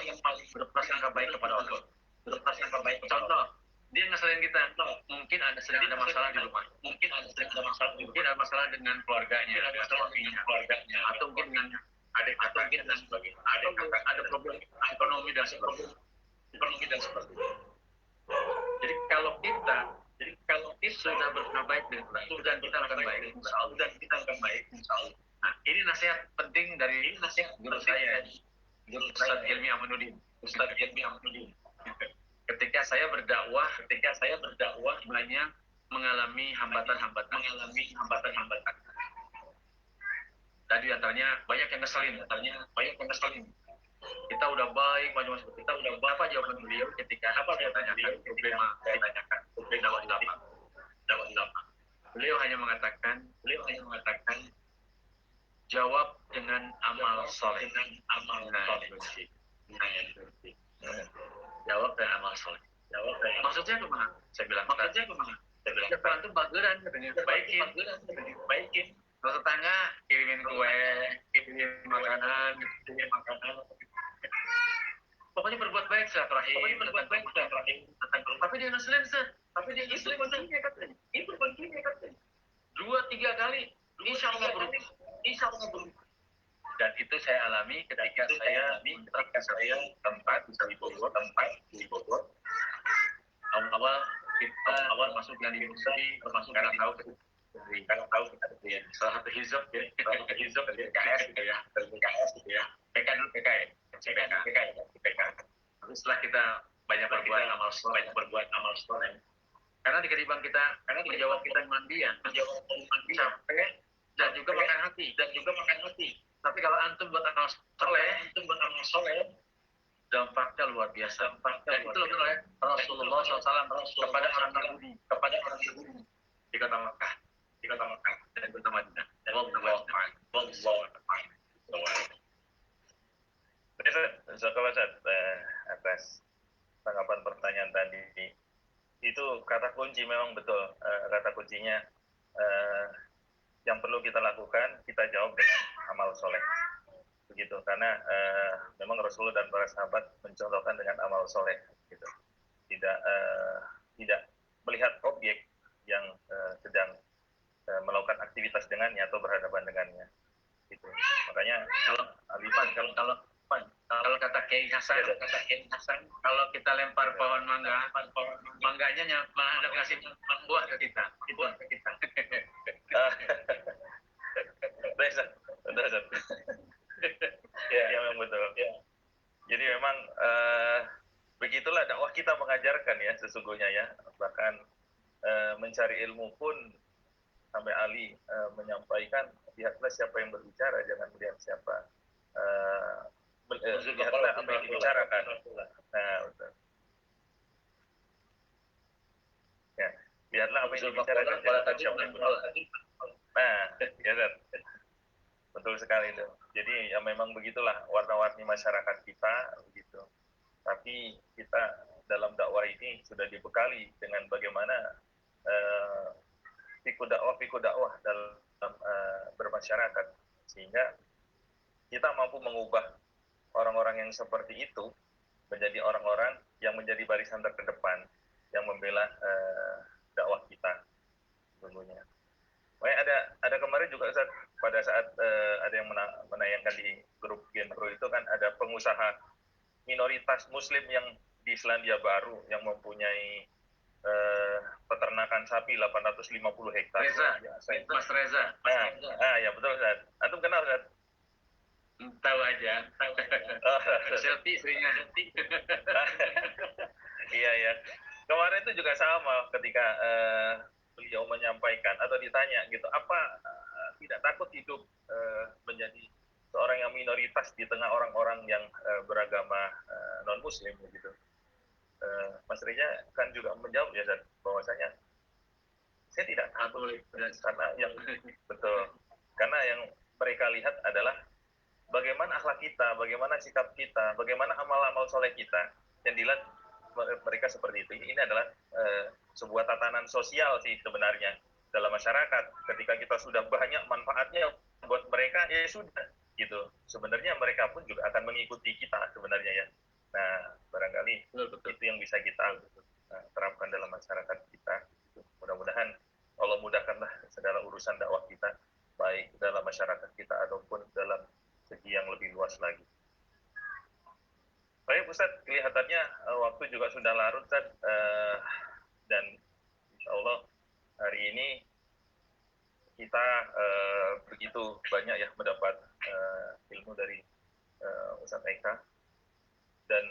berprasangka baik kepada Allah. Contoh, dia ngeselin kita, mungkin ada masalah di rumah, mungkin ada masalah dengan keluarganya, atau mungkin dengan adik, dan sebagainya, ada problem ekonomi dan sebagainya. Jadi kalau kita sudah berbuat baik dengan Allah, dan kita akan baik, insya Allah. Nah, ini nasihat penting. nasihat guru saya, Ustadz Hilmi Amanuddin. Ketika saya berdakwah banyak mengalami hambatan-hambatan. Tadi antaranya banyak yang ngeselin. Kita udah baik, apa jawaban beliau ketika saya tanyakan dakwah dakwah. Beliau hanya mengatakan jawab dengan amal soleh. Jawab dengan amal soleh. Maksudnya kemana? Saya bilang depan itu bageran katanya. Baikin. Kalau tetangga kirimin kue, kirimin makanan. Pokoknya berbuat baik silaturahim. Tapi dia ngeselin itu kuncinya katanya. 2-3 kali insya Allah berubah. Dan itu saya alami ketika saya tempat di Bogor. Awal masuk yang di industri, karena tahu kita salah satu hizab dari PKS gitu ya. PK dulu PKS. Terus setelah kita banyak berbuat amal soleh. Karena di ketimbang kita menjawab mandian, capek dan juga makan hati. Tapi kalau antum buat amal soleh, dampaknya luar biasa. Dan itu loh oleh Rasulullah SAW kepada orang Yahudi, di kota Makkah, dan kota Madinah. Wallahu a'lam. Ustaz, atas tanggapan pertanyaan tadi. Itu kata kunci memang betul. Kata kuncinya yang perlu kita lakukan, kita jawab dengan amal soleh. Begitu, karena memang Rasulullah dan para sahabat mencontohkan dengan amal soleh. Gitu. Tidak melihat objek yang sedang melakukan aktivitas dengannya atau berhadapan dengannya. Gitu. Makanya kalau kata Kiai Hasan, kalau kita lempar pohon mangga, mangganya malah ngasih buah ke kita. Betul. Ya, memang betul. Ya. Jadi memang begitulah dakwah kita mengajarkan ya sesungguhnya ya. Bahkan mencari ilmu pun sampai Ali menyampaikan, lihatlah siapa yang berbicara, jangan melihat siapa lihatlah apa yang dibicarakan. Nah, betul. Ya, lihatlah apa yang dibicarakan, jangan siapa yang berbicara. Nah, ya, betul sekali itu. Jadi ya memang begitulah warna-warni masyarakat kita begitu. Tapi kita dalam dakwah ini sudah dibekali dengan bagaimana fikih dakwah dalam bermasyarakat, sehingga kita mampu mengubah orang-orang yang seperti itu menjadi orang-orang yang menjadi barisan terdepan yang membela dakwah kita sesungguhnya. Ada kemarin juga Ustaz, pada saat ada yang menayangkan di grup Genpro itu kan ada pengusaha minoritas Muslim yang di Selandia Baru yang mempunyai peternakan sapi 850 hektar. Mas Reza. Ya betul Ustaz. Antum kenal Ustaz? Tahu aja. Selfie seringnya. Iya. Kemarin itu juga sama ketika beliau menyampaikan atau ditanya gitu, apa tidak takut hidup menjadi seorang yang minoritas di tengah orang-orang yang beragama non-Muslim begitu. Mas Reza kan juga menjawab ya bahwasanya saya tidak takut karena yang betul, karena yang mereka lihat adalah bagaimana akhlak kita, bagaimana sikap kita, bagaimana amal-amal soleh kita yang dilihat mereka seperti itu. Ini adalah sebuah tatanan sosial sih sebenarnya dalam masyarakat. Ketika kita sudah banyak manfaatnya buat mereka, ya sudah gitu. Sebenarnya mereka pun juga akan mengikuti kita sebenarnya ya. Nah, barangkali betul. Itu yang bisa kita terapkan dalam masyarakat kita. Mudah-mudahan Allah mudahkanlah segala urusan dakwah kita, baik dalam masyarakat kita ataupun dalam segi yang lebih luas lagi. Baik Ustaz, kelihatannya waktu juga sudah larut Ustaz, dan insya Allah hari ini kita begitu begitu banyak ya mendapat ilmu dari Ustadz Eka, dan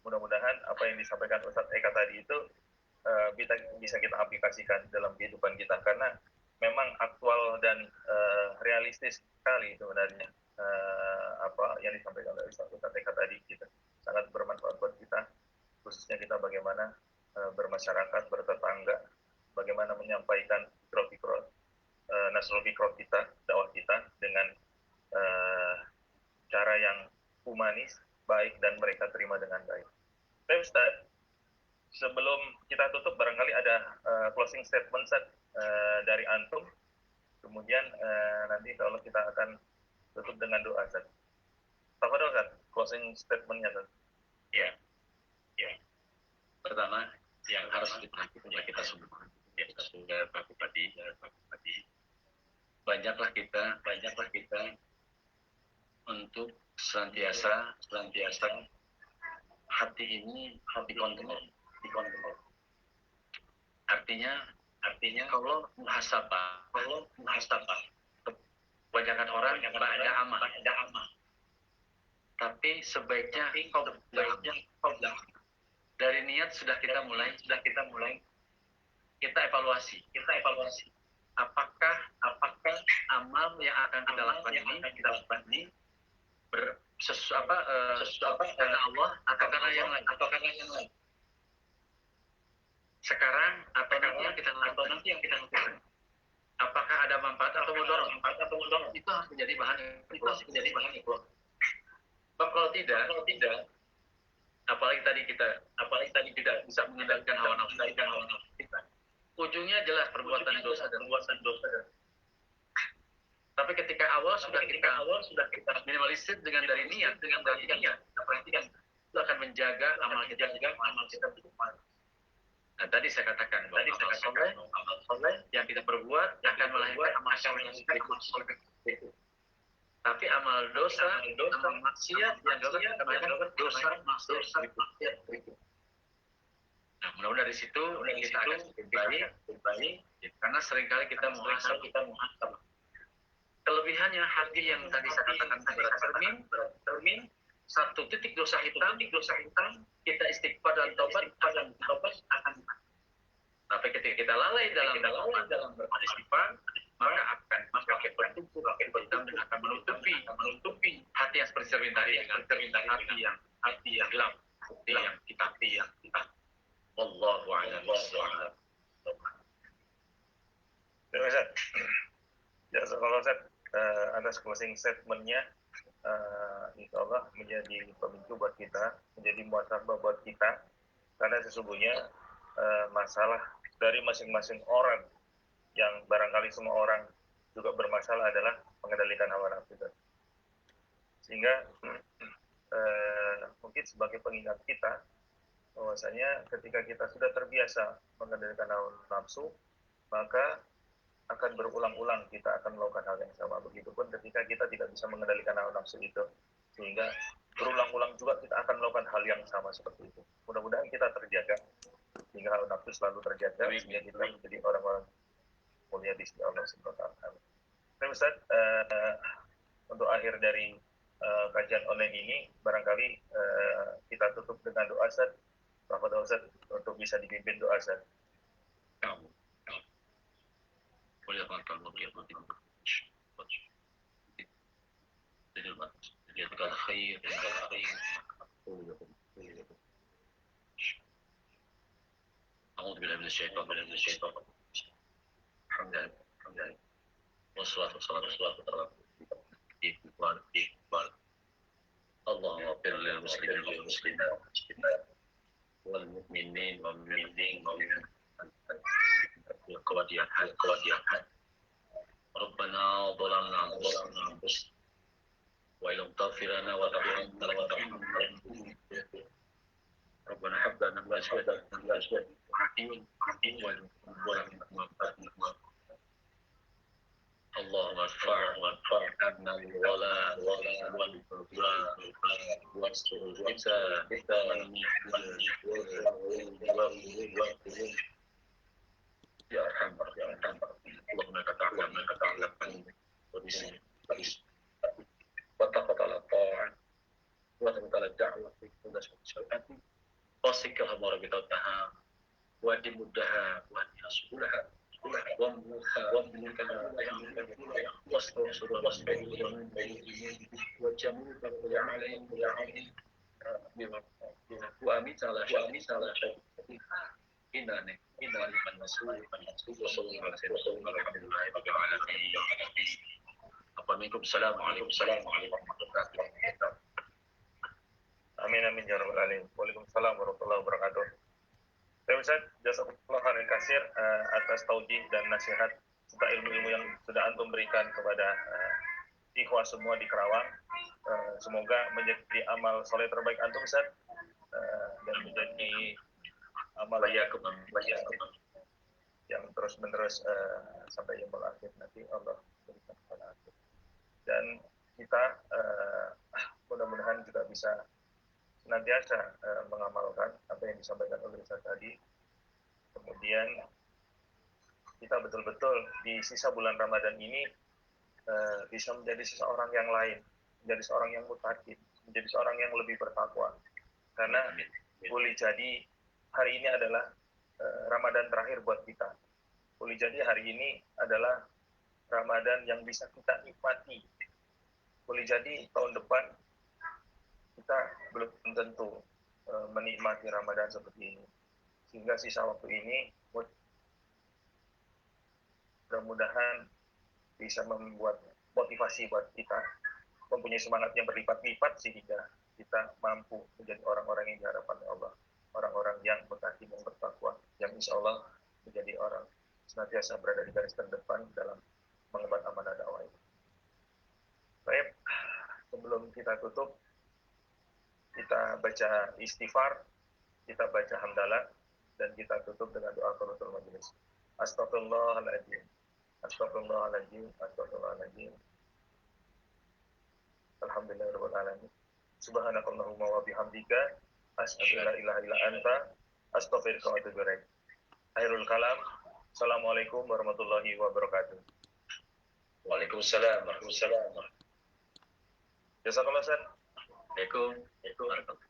mudah-mudahan apa yang disampaikan Ustadz Eka tadi itu bisa kita aplikasikan dalam kehidupan kita, karena memang aktual dan realistis sekali sebenarnya apa yang disampaikan oleh Ustadz Eka tadi, gitu. Sangat bermanfaat buat kita, khususnya kita bagaimana bermasyarakat, bertetangga, bagaimana menyampaikan nasrul fikroh kita, dakwah kita dengan cara yang humanis, baik, dan mereka terima dengan baik. Baik Ustaz, sebelum kita tutup barangkali ada closing statement Ustaz dari Antum, kemudian nanti kalau kita akan tutup dengan doa Ustaz. Tafadhol Ustaz, closing statement-nya Ustaz. Ya. Pertama, yang harus diperhatikan oleh kita semua, ya sudah Pak Bupati, banyaklah kita untuk senantiasa hati ini dikontrol. Artinya kalau muhasabah, kebanyakan orang ada amal. Tapi sebaiknya dari niat sudah kita mulai kita evaluasi. Apakah amal yang akan kita lakukan ini karena Allah atau karena yang lain? Sekarang atau nanti yang kita lakukan? Apakah ada manfaat atau mudarat? Itu harus menjadi bahan evaluasi. Sebab kalau tidak, apalagi tadi tidak bisa mengendalikan hawa nafsu kita, ujungnya jelas perbuatan dosa. Tapi ketika awal sudah kita minimalisir dengan dari niat, kita perhatikan, itu akan menjaga amal kita. Nah, tadi saya katakan bahwa amal soleh yang kita perbuat akan melahirkan amal soleh itu. Tapi amal dosa, amal maksiat yang akan melahirkan dosa maksiat berikut. Nah, mudah-mudahan dari situ kita akan baik, karena seringkali kita muhasabah. Kelebihannya hati yang tadi saya katakan cermin, satu titik dosa hitam, kita istighfar dan tobat akan. Tapi ketika kita lalai dalam beristighfar, maka akan makin bertumpuk hitam dan akan menutupi hati yang seperti cermin tadi dengan hati yang gelap, hati yang hitam. Wallahu a'lam bishawab. Terima kasih. Ya, kalau Ustaz atas closing statement-nya, insya Allah menjadi pemicu buat kita, menjadi muhasabah buat kita, karena sesungguhnya masalah dari masing-masing orang yang barangkali semua orang juga bermasalah adalah mengendalikan hawa nafsu. Sehingga mungkin sebagai pengingat kita bahwasanya ketika kita sudah terbiasa mengendalikan hawa nafsu, maka akan berulang-ulang kita akan melakukan hal yang sama. Begitupun ketika kita tidak bisa mengendalikan hawa nafsu itu, sehingga berulang-ulang juga kita akan melakukan hal yang sama seperti itu. Mudah-mudahan kita terjaga, sehingga hawa nafsu selalu terjaga, sehingga kita menjadi orang-orang mulia di sisi Allah Subhanahu wa Ta'ala. Baik Ustaz, untuk akhir dari kajian online ini, barangkali kita tutup dengan doa Ustaz. Tafadhol Ustaz, untuk bisa dipimpin doa Ustaz. أعوذ بالله من الشيطان الحمد لله والصلاة والسلام اللهم اغفر للمسلمين والمؤمنين والقواديات ربنا ظلمنا أنفسنا وإن لم تغفر لنا وترحمنا ربنا هب لنا من أزواجنا اللهم ارفع عنا الولاء والبراء واستر الفتن يا أرحم اللهم انك تعلم dimudahkan Tuhan Amin amin ya rabbal alamin. Waalaikumsalam warahmatullahi wabarakatuh. Ustaz, jazakallahu khairan katsir atas taujih dan nasihat serta ilmu-ilmu yang sudah antum berikan kepada ikhwah semua di Kerawang. Semoga menjadi amal soleh terbaik antum, Ustaz, dan menjadi amal yang terus-menerus sampai yaumul akhir nanti Allah berikan kepada antum. Dan kita mudah-mudahan juga bisa senantiasa mengamalkan apa yang disampaikan oleh Ustaz tadi. Kemudian kita betul-betul di sisa bulan Ramadan ini bisa menjadi seseorang yang lain, menjadi seorang yang muttaqin, menjadi seorang yang lebih bertakwa. Karena boleh jadi hari ini adalah Ramadan terakhir buat kita. Boleh jadi hari ini adalah Ramadan yang bisa kita nikmati. Boleh jadi tahun depan kita belum tentu menikmati Ramadan seperti ini. Sehingga sisa waktu ini mudah-mudahan bisa membuat motivasi buat kita, mempunyai semangat yang berlipat-lipat sehingga kita mampu menjadi orang-orang yang dihadapan Allah, orang-orang yang bertakwa, yang bertakwa, yang insya Allah menjadi orang senantiasa berada di garis terdepan dalam mengemban amanah dakwah ini. Baik, sebelum kita tutup, kita baca istighfar, kita baca hamdalah, dan kita tutup dengan doa qanutatul majelis. Astagfirullahaladzim, astagfirullahaladzim, astagfirullahaladzim. Alhamdulillahirabbil alamin. Subhanakallahumma wa bihamdika asyhadu an la ilaha illa anta astaghfiruka wa atubu ilaik. Akhirul kalam. Assalamualaikum warahmatullahi wabarakatuh. Waalaikumsalam warahmatullahi wabarakatuh. Jazakallah Ustaz. Waalaikumsalam.